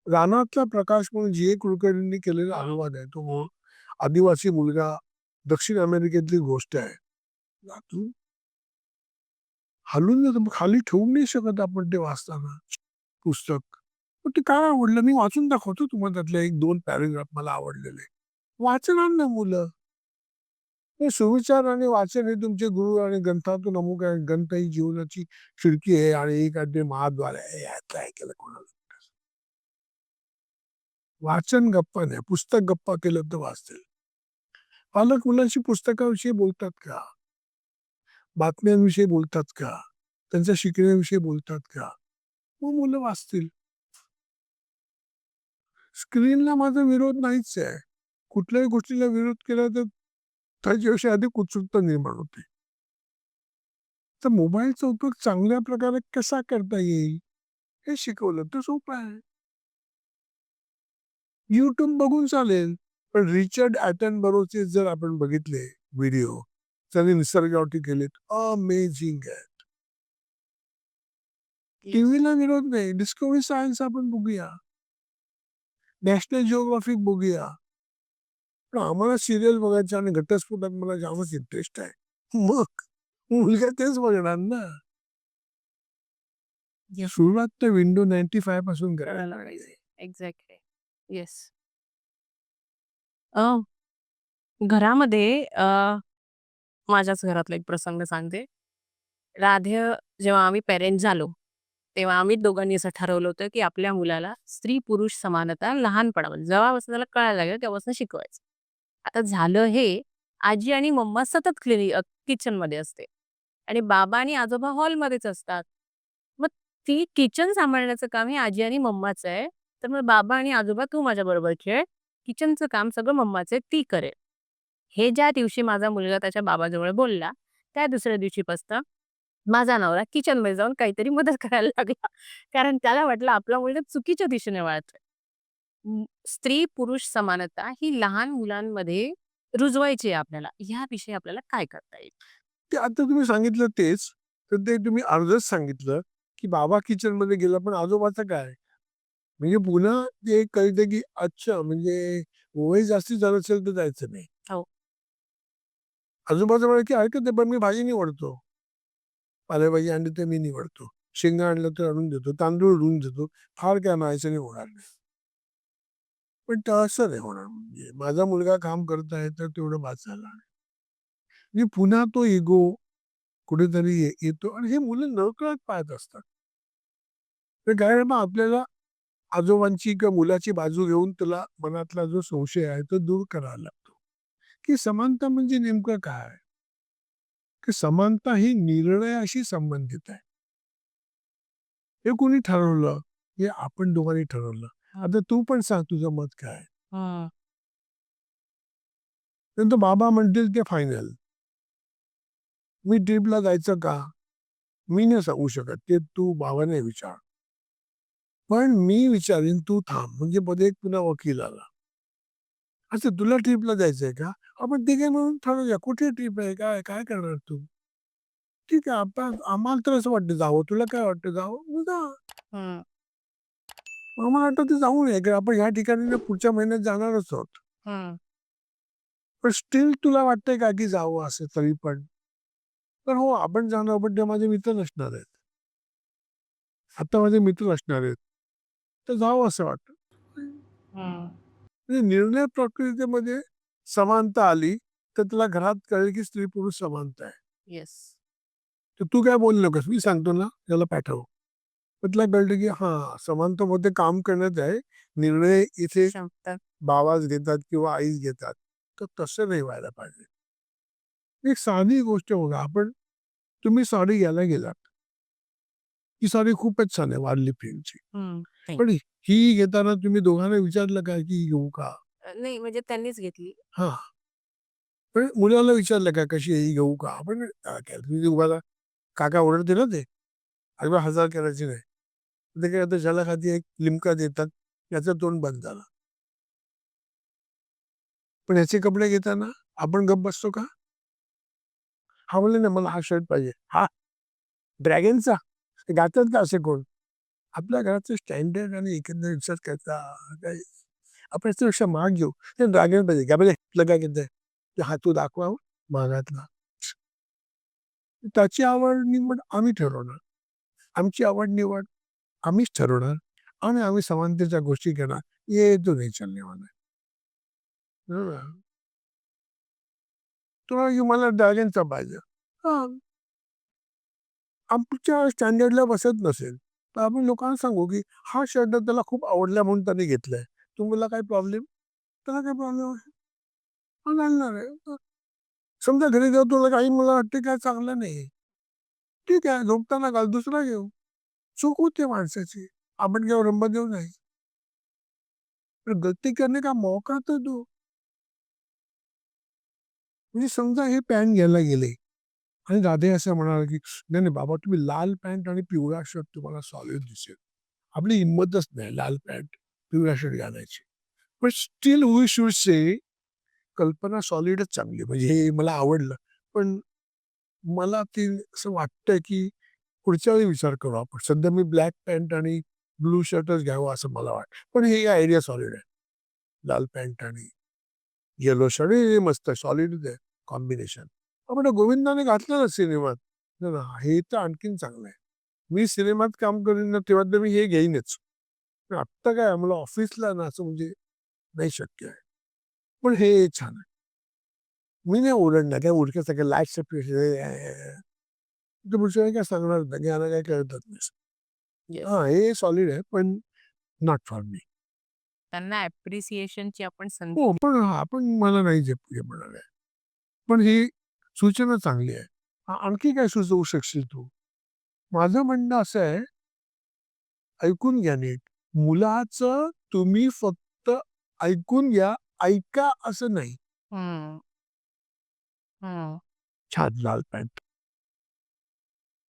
[SPEAKER 2] रानातला प्रकाश म्हणून जी ए कुलकर्णींनी केलेला अनुवाद आहे. तो आदिवासी मुलगा दक्षिण अमेरिकेतली गोष्ट आहे. यातून हलून जातं, खाली ठेवून नाही शकत आपण ते वाचताना पुस्तक. पण ते काय आवडलं मी वाचून दाखवतो तुम्हाला त्यातले 1-2 पॅराग्राफ मला आवडलेले. वाचणार ना मुलं. हे सुविचार आणि वाचन हे तुमचे गुरु आणि ग्रंथातून अमुक आहे. ग्रंथ ही जीवनाची खिडकी आहे आणि एक आहे ते महाद्वार आहे. यातलं ऐकायला कोणाला. वाचन गप्पा नाही, पुस्तक गप्पा केलं तर वाचतील. पालक मुलांशी पुस्तकाविषयी बोलतात का? बातम्यांविषयी बोलतात का? त्यांच्या शिकण्याविषयी बोलतात का? मग मुलं वाचतील. स्क्रीनला माझा विरोध नाहीच आहे. कुठल्याही गोष्टीला विरोध केला तर त्याच्याविषयी अधिक उत्सुकता निर्माण होते. तर मोबाईलचा उपयोग चांगल्या प्रकारे कसा करता येईल हे शिकवलं तर सोपं आहे. YouTube बघून चालेल. पण रिचर्ड ॲटनबरोचे जर आपण बघितले व्हिडिओ, त्यांनी निसर्गावरती केलेत, अमेझिंग आहे. टीव्हीला विरोध नाही. डिस्कव्हरी सायन्स आपण बघूया. नॅशनल जिओग्राफिक बघूया. पण आम्हाला सिरियल बघायची आणि घटस्फोटात मला जामच इंटरेस्ट आहे. मग मुलगा तेच बघणार ना. सुरुवात तर विंडो 95 पासून करायला पाहिजे.
[SPEAKER 1] एक्झॅक्टली. येस. घरामध्ये माझ्याच घरातला एक प्रसंग सांगते. राधेय जेव्हा आम्ही पेरेंट्स झालो, तेव्हा आम्ही दोघांनी असं ठरवलं होतं, की आपल्या मुलाला स्त्री-पुरुष समानता लहानपणापासून जेव्हापासून त्याला कळायला लागलं तेव्हापासून शिकवायचं. आता झालं हे, आजी आणि मम्मा सतत किचनमध्ये असते आणि बाबा आणि आजोबा हॉलमध्येच असतात. मग ती किचन सांभाळण्याचं काम हे आजी आणि मम्माचं आहे. तर मग बाबा आणि आजोबा तू माझ्याबरोबर खेळ, किचनचं काम सगळं मम्माचे ती करेल. हे ज्या दिवशी माझा मुलगा त्याच्या बाबाजवळ बोलला, त्या दुसऱ्या दिवशीपासून माझा नवरा किचनमध्ये जाऊन काहीतरी मदत करायला लागला. कारण त्याला वाटलं आपला मुलगा चुकीच्या दिशेने वळतोय. स्त्री-पुरुष समानता ही लहान मुलांमध्ये रुजवायची आहे आपल्याला. ह्याविषयी आपल्याला काय करता येईल?
[SPEAKER 2] ते आता तुम्ही सांगितलं तेच. तर ते तुम्ही अर्धच सांगितलं, की बाबा किचनमध्ये गेला, पण आजोबाचं काय? म्हणजे पुन्हा ते कळतं, की अच्छा म्हणजे वय जास्ती झालं असेल तर जायचं नाही.
[SPEAKER 1] हो.
[SPEAKER 2] आजोबाचं म्हणे, की "हरकत नाही, पण मी भाजी निवडतो. पालेभाजी आणली तर मी निवडतो. शेंगा आणलं तर आणून देतो. तांदूळ धुवून देतो. फार काय म्हणायचं नाही होणार नाही." पण तसं नाही होणार. म्हणजे माझा मुलगा काम करत आहे तर तेवढं बास झालं. म्हणजे पुन्हा तो इगो कुठेतरी येतो आणि हे मुलं नकळत पाहत असतात. तर काय मग आपल्याला आजोबांची किंवा मुलाची बाजू घेऊन त्याला मनातला जो संशय आहे तो दूर करावा लागतो, की समानता म्हणजे नेमकं काय? की समानता ही निर्णयाशी संबंधित आहे. हे कोणी ठरवलं? हे आपण दोघांनी ठरवलं. आता तू पण सांग तुझं मत काय आहे?
[SPEAKER 1] हं.
[SPEAKER 2] नंतर बाबा म्हणतील ते फायनल. मी ट्रिपला जायचं का? मी नाही सांगू शकत. ते तू बाबांना विचार. पण मी विचारीन तू थांब. म्हणजे मध्ये एक पुन्हा वकील आला. अच्छा तुला ट्रिपला जायचंय का? आपण तिघे मिळून ठरवूया. कुठे ट्रिप आहे? काय काय करणार तू? ठीक आहे. आपण आम्हाला तर असं वाटतं जावं. तुला काय वाटतं जावं? मग जा.
[SPEAKER 1] हं.
[SPEAKER 2] आम्हाला वाटतं ते जाऊन ये. आपण ह्या ठिकाणी ना पुढच्या महिन्यात जाणारच आहोत.
[SPEAKER 1] हं.
[SPEAKER 2] पण स्टिल तुला वाटतंय का की जावं असं तरी पण? तर हो आपण जाणार पण ते माझे मित्र नसणार आहेत. आता माझे मित्र असणार आहेत. तर जावं असं वाटतं.
[SPEAKER 1] हं.
[SPEAKER 2] म्हणजे निर्णय प्रक्रियेमध्ये समानता आली, तर तुला घरात कळेल की स्त्री-पुरुष समानता आहे.
[SPEAKER 1] येस.
[SPEAKER 2] तर तू काय बोलू नकोस. मी सांगतो ना, त्याला पाठव. मग तुला कळतं की हां, समानतेमध्ये काम करण्यात आहे. निर्णय इथे
[SPEAKER 1] क्षमता.
[SPEAKER 2] बाबाच घेतात किंवा आईच घेतात. तर तसं नाही व्हायला पाहिजे. एक साधी गोष्ट बघा, तुम्ही साडी घ्यायला गेलात. ही साडी खूपच छान आहे वारली प्रिंटची.
[SPEAKER 1] हं. नाही.
[SPEAKER 2] पण ही घेताना तुम्ही दोघांना विचारलं का की घेऊ का?
[SPEAKER 1] नाही म्हणजे त्यांनीच घेतली.
[SPEAKER 2] हां. पण मुलाला विचारलं का कशी आहे ही घेऊ का? आपण काय तुम्ही तुम्हाला काका ओरडते ना ते. अजिबात हजाल करायची नाही. ते काय आता ज्याला खाती एक लिमका देतात, याचं तोंड बंद झालं. पण याचे कपडे घेताना आपण गप्प बसतो का? हा म्हणले ना मला हा शर्ट पाहिजे. हा ड्रॅगनचा? घालतात का असे कोण? आपल्या घराचं स्टँडर्ड आणि एकंदर विचार करता काय आपण याच्यापेक्षा महाग घेऊ. ते ड्रॅगन पाहिजे. घ्या बघे तुला काय घेतंय? ते हा तू दाखवा हो, महागातला. त्याची आवड निवड आम्ही ठरवणार. आमची आवड निवड आम्हीच ठरवणार आणि आम्ही समानतेच्या गोष्टी करणार. ये तो नहीं चलने वाला है. बरोबर. तुला मला ड्रॅगनचा पाहिजे. हां. आमच्या स्टँडर्डला बसत नसेल, तर आपण लोकांना सांगू, की हा शर्ट त्याला खूप आवडला म्हणून त्याने घेतलाय. तुम्हाला काय प्रॉब्लेम? त्याला काय प्रॉब्लेम आहे? हा घालणार आहे. समजा घरी जाऊ तुला काही मला वाटते काय चांगलं नाही. ठीक आहे, झोपताना घाल, दुसरा घेऊ. चूक होते माणसाची. आपण काय रंबा देऊ नाही. पण गलती करणे का मौका तर दो. म्हणजे समजा हे पॅन्ट घ्यायला गेले आणि राधे असं म्हणाले, की "नाही, नाही बाबा तुम्ही लाल पॅन्ट आणि पिवळा शर्ट तुम्हाला सॉलिड दिसेल." आपली हिंमतच नाही लाल पॅन्ट, पिवळा शर्ट घालायची. पण स्टिल वी शुड से कल्पना सॉलिडच चांगली म्हणजे हे मला आवडलं. पण मला ते असं वाटतंय, की पुढच्या वेळी विचार करू आपण. सध्या मी ब्लॅक पॅन्ट आणि ब्लू शर्टच घ्यावं असं मला वाटतं. पण हे आयडिया सॉलिड आहे. लाल पॅन्ट आणि येलो शर्ट हे मस्त आहे, सॉलिडच आहे कॉम्बिनेशन. आपण गोविंदाने घातलं ना सिनेमात. तर हे तर आणखीन चांगलं आहे. मी सिनेमात काम करीन ना तेव्हा तर मी हे घेईनच. पण आत्ता काय मला ऑफिसला ना असं म्हणजे नाही शक्य आहे. पण हे छान आहे. मी नाही ओरडणार काय उरक्यासारखं लाईटचं तर पुढच्या वेळी काय सांगणार नाही, की याला काय कळतच नाही.
[SPEAKER 1] येस.
[SPEAKER 2] हां, हे सॉलिड आहे पण नॉट फॉर मी.
[SPEAKER 1] त्यांना ॲप्रिसिएशनची आपण
[SPEAKER 2] हो,
[SPEAKER 1] संधी.
[SPEAKER 2] पण आपण मला नाही हे म्हणाल आहे. पण ही सूचना चांगली आहे. आणखी काय सुचवू शकशील तू? माझं म्हणणं असं आहे, ऐकून घ्या नीट. मुलाचं तुम्ही फक्त ऐकून घ्या, ऐका असं नाही.
[SPEAKER 1] हं. हं.
[SPEAKER 2] छान लाल पॅन्ट.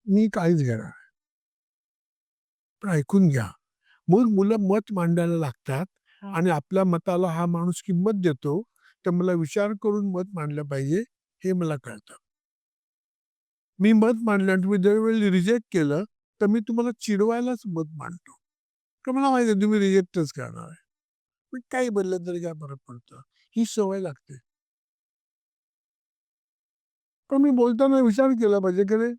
[SPEAKER 2] मी काहीच घेणार नाही. पण ऐकून घ्या. मग मुलं मत मांडायला लागतात
[SPEAKER 1] हं.
[SPEAKER 2] आणि आपल्या मताला हा माणूस किंमत देतो, तर मला विचार करून मत मांडलं पाहिजे, हे मला कळतं. मी मत मांडलं आणि तुम्ही दरवेळी रिजेक्ट केलं, तर मी तुम्हाला चिडवायलाच मत मांडतो. तर मला माहिती आहे तुम्ही रिजेक्टच करणार आहे. पण काही बोललं तरी काय फरक पडतं. ही सवय लागते. पण मी बोलताना विचार केला पाहिजे, की अरे,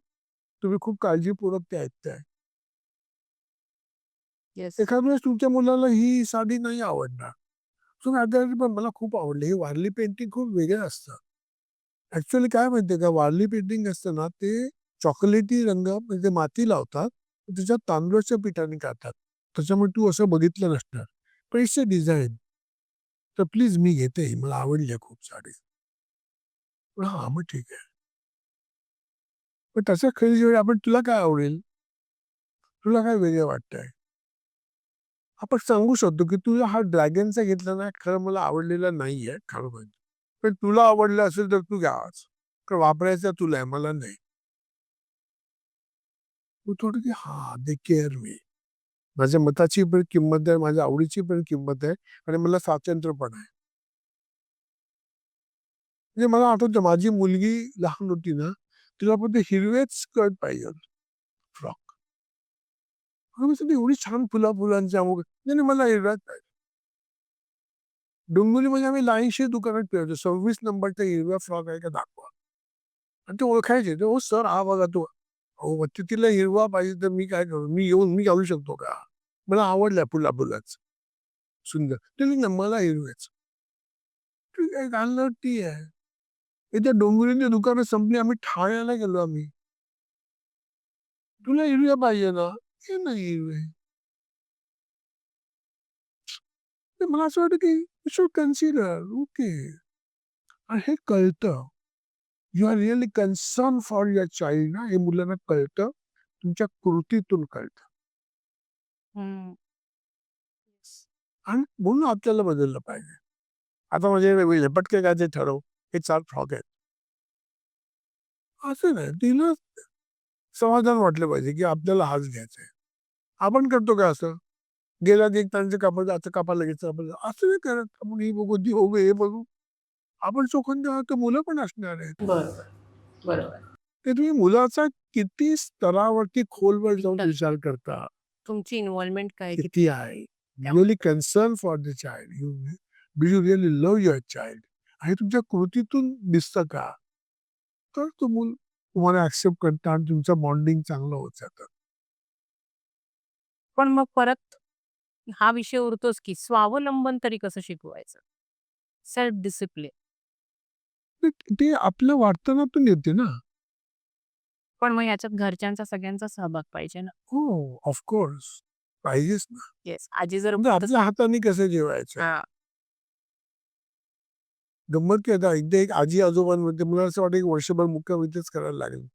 [SPEAKER 2] तुम्ही खूप काळजीपूर्वक ते ऐकताय.
[SPEAKER 1] येस.
[SPEAKER 2] एखाद्या वेळेस तुमच्या मुलाला ही साडी नाही आवडणार. सो आता पण मला खूप आवडली. हे वारली पेंटिंग खूप वेगळं असतं. ॲक्चुअली काय माहिती आहे का, वारली पेंटिंग असतं ना, ते चॉकलेटी रंग म्हणजे माती लावतात, त्याच्यात तांदूळाच्या पिठाने काढतात. त्याच्यामुळे तू असं बघितलं नसणार. पण इट्स अ डिझाइन. तर प्लीज मी घेते ही. मला आवडली आहे खूप साडी. हां, मग ठीक आहे. पण तसं खरेदीच्या वेळी आपण तुला काय आवडेल? तुला काय वेगळं वाटतंय? आपण सांगू शकतो, की तुझा हा ड्रॅगनचा घेतला ना, खरं मला आवडलेला नाहीये, खरं म्हणजे. पण तुला आवडलं असेल तर तू घ्या आज. कारण वापरायचा तुला आहे, मला नाही. तू थोडं की हां, दे केअर मी. माझ्या मताची पण किंमत आहे, माझ्या आवडीची पण किंमत आहे आणि मला स्वातंत्र्य पण आहे. म्हणजे मला आठवतं माझी मुलगी लहान होती ना, तिला पण ते हिरवेच स्कर्ट पाहिजे, फ्रॉक. अगं मी म्हटलं, एवढी छान फुला-फुलांची अमुक नाही, नाही मला हिरवाच पाहिजे. डोंबिवलीमध्ये आम्ही लाईनशीर दुकानात फिरायचो. 26 नंबरचा हिरवा फ्रॉक आहे का दाखवा. आणि ते ओळखायचे. ते, "हो सर हा बघा तो." अहो मग ते तिला हिरवा पाहिजे तर मी काय करू? मी येऊन मी घालू शकतो का? मला आवडला फुला-फुलाच. सुंदर. ते नाही, नाही मला हिरवेच. ठीक आहे घालणार ती आहे. इथे डोंबिवलीची दुकानं संपली. आम्ही ठाण्याला गेलो आम्ही. "तुला हिरव्या पाहिजे ना?" "हे नाही हिरवे." तर मला असं वाटतं की यू शुड कन्सिडर. ओके. आणि हे कळतं. You are really concern for your child ना, हे मुलांना कळतं. तुमच्या कृतीतून कळतं.
[SPEAKER 1] हं.
[SPEAKER 2] आणि म्हणून आपल्याला बदललं पाहिजे. आता म्हणजे झपटके काय ते ठरव, हे 4 फ्रॉक आहेत. असं नाही. तिला समाधान वाटलं पाहिजे, की आपल्याला हाच घ्यायचा आहे. आपण करतो का असं? गेला की एक त्यांचे कापड आता कापा लगेच आपण असं नाही करत. आपण ही बघू, ती बघू, हे बघू. आपण चोखून द्यावं तर मुलं पण असणार आहेत.
[SPEAKER 1] बरोबर, बरोबर.
[SPEAKER 2] ते तुम्ही मुलाचा किती स्तरावरती खोलवर जाऊन
[SPEAKER 1] तर
[SPEAKER 2] विचार करता,
[SPEAKER 1] तुमची इन्व्हॉल्वमेंट काय किती
[SPEAKER 2] किती आहे.
[SPEAKER 1] त्या
[SPEAKER 2] really concern for the child. Do you really love your child? आणि तुमच्या कृतीतून दिसतं का? तर तो मूल तुम्हाला ॲक्सेप्ट करतं आणि तुमचं बॉन्डिंग चांगलं होत जातं.
[SPEAKER 1] पण मग परत हा विषय उरतोच की स्वावलंबन तरी कसं शिकवायचं? Self discipline.
[SPEAKER 2] ते ते आपल्या वाटतानातून येते ना.
[SPEAKER 1] पण मग ह्याच्यात घरच्यांचा सगळ्यांचा सहभाग पाहिजे ना.
[SPEAKER 2] हो, ऑफ पाहिजेच ना.
[SPEAKER 1] येस. आजी जर
[SPEAKER 2] म्हणजे
[SPEAKER 1] बोलत
[SPEAKER 2] आपल्या हाताने कसं जेवायचं?
[SPEAKER 1] हां.
[SPEAKER 2] गंमत काय आता एकदा एक आजी-आजोबांमध्ये मला असं वाटतं, की वर्षभर मुक्काम इथेच करायला लागेल.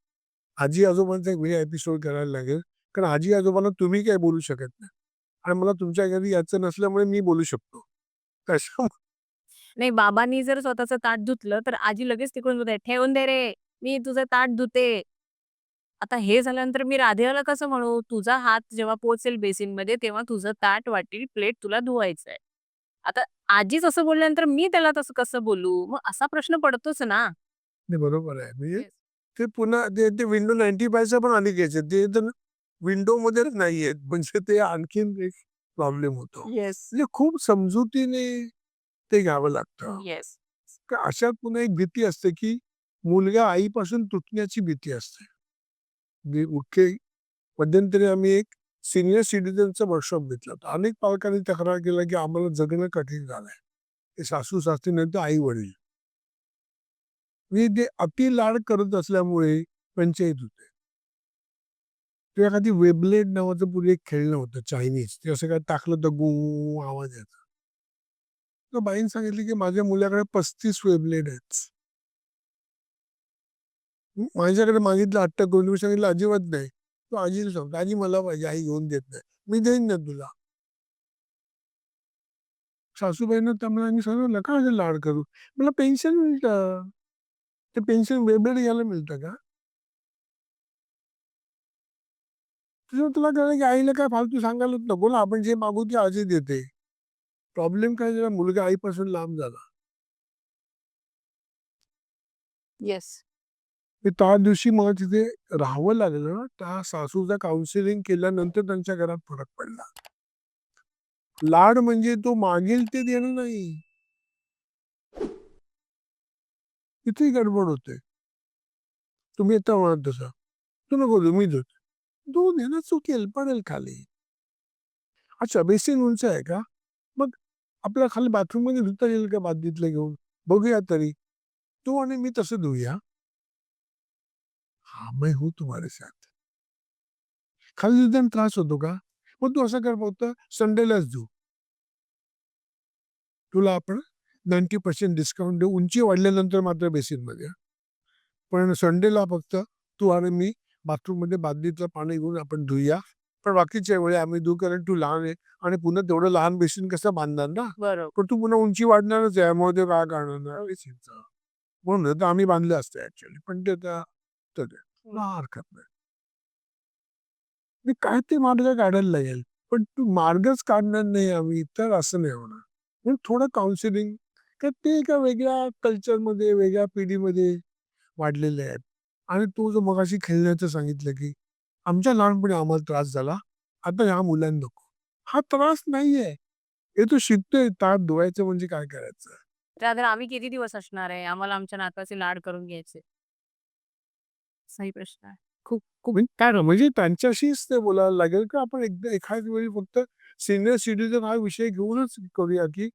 [SPEAKER 2] आजी-आजोबांचा एक वेगळा एपिसोड करायला लागेल. कारण आजी-आजोबांना तुम्ही काही बोलू शकत नाही. आणि मला तुमच्या घरी यायचं नसल्यामुळे मी बोलू शकतो. कशा
[SPEAKER 1] नाही बाबांनी जर स्वतःचं ताट धुतलं, तर आजी लगेच तिकडून बोलते, "ठेवून दे रे, मी तुझं ताट धुते." आता हे झाल्यानंतर मी राधेला कसं म्हणू, तुझा हात जेव्हा पोहोचेल बेसिनमध्ये, तेव्हा तुझं ताट, वाटी, प्लेट तुला धुवायचंय. आता आजीच असं बोलल्यानंतर मी त्याला तसं कसं बोलू? मग असा प्रश्न पडतोच ना.
[SPEAKER 2] नाही बरोबर आहे. म्हणजे
[SPEAKER 1] येस.
[SPEAKER 2] ते पुन्हा ते ते विंडो 95 पण अलीकडचे ते तर विंडोमध्येच नाहीयेत. म्हणजे ते आणखीन एक प्रॉब्लेम होतो.
[SPEAKER 1] येस.
[SPEAKER 2] म्हणजे खूप समजुतीने ते घ्यावं लागतं.
[SPEAKER 1] येस.
[SPEAKER 2] तर अशात पुन्हा एक भीती असते, की मुलगा आईपासून तुटण्याची भीती असते. मी मुख्य मध्यंतरी आम्ही एक सीनियर सिटिझनचा वर्कशॉप घेतला होता. अनेक पालकांनी तक्रार केला, की आम्हाला जगणं कठीण झालंय. ते सासू-सासरे नाही तर आई-वडील. म्हणजे ते अति लाड करत असल्यामुळे पंचाईत होते. ते एखादी वेबलेट नावाचं पूर्वी एक खेळणं होतं चायनीज. ते असं काय टाकलं तर गू आवाज यायचा. तर बाईंनी सांगितलं, की माझ्या मुलाकडे 35 वेबलेट आहेत. माझ्याकडे मागितलं हट्ट करून मी सांगितलं अजिबात नाही. तो आजीला सांगतो, "आजी मला पाहिजे." आई घेऊन देत नाही. "मी देईन ना तुला." सासूबाईंना त्यामुळे आम्ही सांगितलं का असं लाड करू, मला पेन्शन मिळतं, ते पेन्शन वेगळं घ्यायला मिळतं का? त्याच्यामुळे तुला कळलं की आईला काय फालतू सांगायलाच नको ना, आपण जे मागू ते आजी देते. प्रॉब्लेम काय झाला, मुलगा आईपासून लांब झाला.
[SPEAKER 1] येस.
[SPEAKER 2] त्या दिवशी मला तिथे राहावं लागलं ना, त्या सासूचं काउन्सिलिंग केल्यानंतर त्यांच्या घरात फरक पडला. लाड म्हणजे तो मागेल ते देणं नाही. किती गडबड होते. तुम्ही आता म्हणत तसा, तू नको देऊ, मी देतो. दूध आहे ना, चुकेल, पडेल खाली. अच्छा, बेसिन उंच आहे का? मग आपल्या खाली बाथरूम मध्ये धुता येईल का बादलीतलं घेऊन? बघूया तरी. तू आणि मी तसं धुया. हा, मैं हूं तुम्हारे साथ. खाली धुताना त्रास होतो का? मग तू असं कर, फक्त संडेलाच धु. तुला आपण 90% डिस्काउंट देऊ. उंची वाढल्यानंतर मात्र बेसिनमध्ये. पण संडेला फक्त तू आणि मी बाथरूममध्ये बादलीतलं पाणी घेऊन आपण धुया. पण बाकीच्या वेळी आम्ही धुऊ, कारण तू लहान आहे आणि पुन्हा तेवढं लहान बेसिन कसं बांधणार ना?
[SPEAKER 1] बरोबर.
[SPEAKER 2] पण तू पुन्हा उंची वाढणारच आहे, मग ते काय करणार ना बेसिनचं. म्हणून तर आम्ही बांधलं असतं ऍक्च्युअली, पण ते हरकत नाही. मी काय ते मार्ग काढायला लागेल, पण तू मार्गच काढणार नाही आम्ही, तर असं नाही होणार. म्हणून थोडं काउन्सिलिंग, तर ते एका वेगळ्या कल्चरमध्ये, वेगळ्या पिढीमध्ये वाढलेले आहेत. आणि तू जो मगाशी खेळण्याचं सांगितलं, की आमच्या लहानपणी आम्हाला त्रास झाला, आता ह्या मुलांना नको. हा त्रास नाहीये. हे तू शिकतोय, ताट धुवायचं म्हणजे काय करायचं.
[SPEAKER 1] त्यानंतर आम्ही किती दिवस असणार आहे? आम्हाला आमच्या नातवाचे लाड करून घ्यायचे. सही प्रश्न आहे. खूप खूप
[SPEAKER 2] म्हणजे काय ना, म्हणजे त्यांच्याशीच ते बोलायला लागेल, का आपण एकदा एखाद्या वेळी फक्त सीनियर सिटीझन हा विषय घेऊनच करूया, की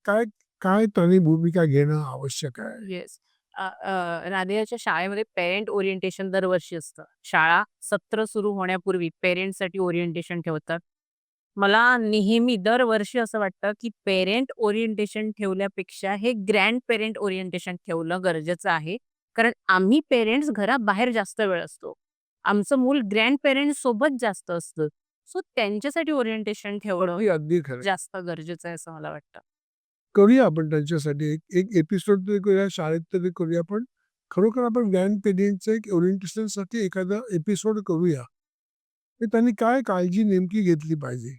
[SPEAKER 2] काय काय त्यांनी भूमिका घेणं आवश्यक आहे.
[SPEAKER 1] येस. राधियाच्या शाळेमध्ये पेरेंट ओरिएंटेशन दरवर्षी असतं. शाळा सत्र सुरू होण्यापूर्वी पेरेंट्ससाठी ओरिएंटेशन ठेवतात. मला नेहमी दरवर्षी असं वाटतं, की पेरेंट ओरिएंटेशन ठेवल्यापेक्षा हे ग्रँड पेरेंट ओरिएंटेशन ठेवणं गरजेचं आहे. कारण आम्ही पेरेंट्स घराबाहेर जास्त वेळ असतो. आमचं मूल ग्रँड पेरेंट्स सोबत जास्त असतं. सो त्यांच्यासाठी ओरिएंटेशन ठेवणं
[SPEAKER 2] हे अगदी खरं.
[SPEAKER 1] जास्त गरजेचं आहे असं मला वाटतं.
[SPEAKER 2] करूया आपण त्यांच्यासाठी एक एक एपिसोड तरी करूया, शाळेत तरी करूया. पण खरोखर आपण ग्रँड पेरेंट्सचं एक ओरिएंटेशनसाठी एखादा एपिसोड करूया, की त्यांनी काय काळजी नेमकी घेतली पाहिजे.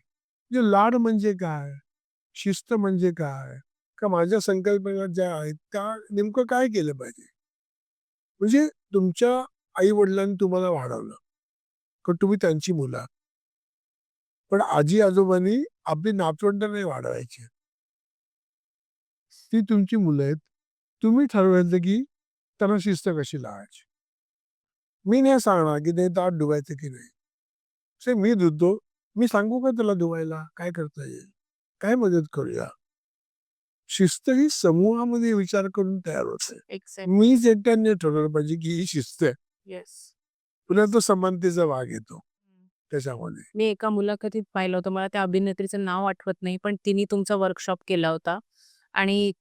[SPEAKER 2] म्हणजे लाड म्हणजे काय? शिस्त म्हणजे काय? का माझ्या संकल्पना ज्या आहेत त्या नेमकं काय केलं पाहिजे? म्हणजे तुमच्या आई-वडिलांनी तुम्हाला वाढवलं, कारण तुम्ही त्यांची मुलं आहात. पण आजी-आजोबांनी आपली नातवंड नाही वाढवायची. ती तुमची मुलं आहेत. तुम्ही ठरवायचं की त्यांना शिस्त कशी लावायची. मी नाही सांगणार की ते ताट धुवायचं की नाही. मी धुतो. मी सांगू का त्याला धुवायला? काय करता येईल? काय मदत करूया? शिस्त ही समूहामध्ये विचार करून तयार होते.
[SPEAKER 1] एक्झॅक्ट.
[SPEAKER 2] मीच एकट्याने ठरवलं पाहिजे की ही शिस्त आहे.
[SPEAKER 1] येस.
[SPEAKER 2] पुन्हा तो समानतेचा भाग येतो त्याच्यामध्ये.
[SPEAKER 1] मी एका मुलाखतीत पाहिलं होतं. मला त्या अभिनेत्रीचं नाव आठवत नाही, पण तिने तुमचा वर्कशॉप केला होता आणि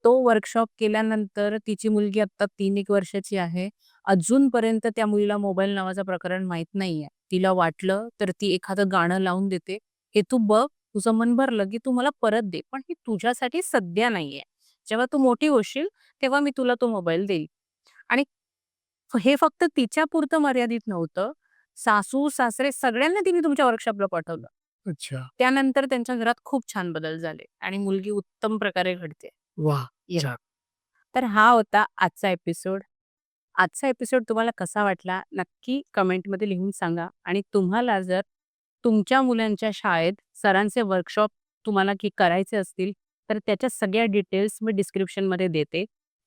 [SPEAKER 1] तो वर्कशॉप केल्यानंतर तिची मुलगी आता 3-1 वर्षाची आहे. अजूनपर्यंत त्या मुलीला मोबाईल नावाचं प्रकरण माहीत नाहीये. तिला वाटलं तर ती एखादं गाणं लावून देते. "हे तू बघ, तुझं मन भरलं की तू मला परत दे. पण हे तुझ्यासाठी सध्या नाहीये. जेव्हा तू मोठी होशील, तेव्हा मी तुला तो मोबाईल देईल." आणि हे फक्त तिच्यापुरतं मर्यादित नव्हतं. सासू-सासरे सगळ्यांना तिने तुमच्या वर्कशॉपला पाठवलं.
[SPEAKER 2] अच्छा.
[SPEAKER 1] त्यानंतर त्यांच्या घरात खूप छान बदल झाले आणि मुलगी उत्तम प्रकारे घडते.
[SPEAKER 2] वाह!
[SPEAKER 1] येस.
[SPEAKER 2] छान.
[SPEAKER 1] तर हा होता आजचा एपिसोड. आजचा एपिसोड तुम्हाला कसा वाटला नक्की कमेंटमध्ये लिहून सांगा आणि तुम्हाला जर तुमच्या मुलांच्या शाळेत सरांचे वर्कशॉप तुम्हाला की करायचे असतील, तर त्याच्या सगळ्या डिटेल्स मी डिस्क्रिप्शनमध्ये देते.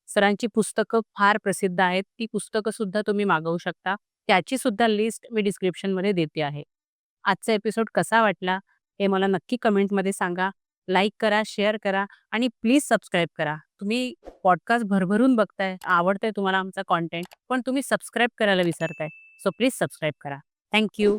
[SPEAKER 1] सरांची पुस्तकं फार प्रसिद्ध आहेत. ती पुस्तकं सुद्धा तुम्ही मागवू शकता. त्याची सुद्धा लिस्ट मी डिस्क्रिप्शनमध्ये देते आहे. आजचा एपिसोड कसा वाटला हे मला नक्की कमेंटमध्ये सांगा. लाईक करा, शेअर करा आणि प्लीज सबस्क्राईब करा. तुम्ही पॉडकास्ट भरभरून बघताय, आवडतंय तुम्हाला आमचा कंटेंट, पण तुम्ही सबस्क्राईब करायला विसरताय. सो प्लीज सबस्क्राईब करा. Thank you.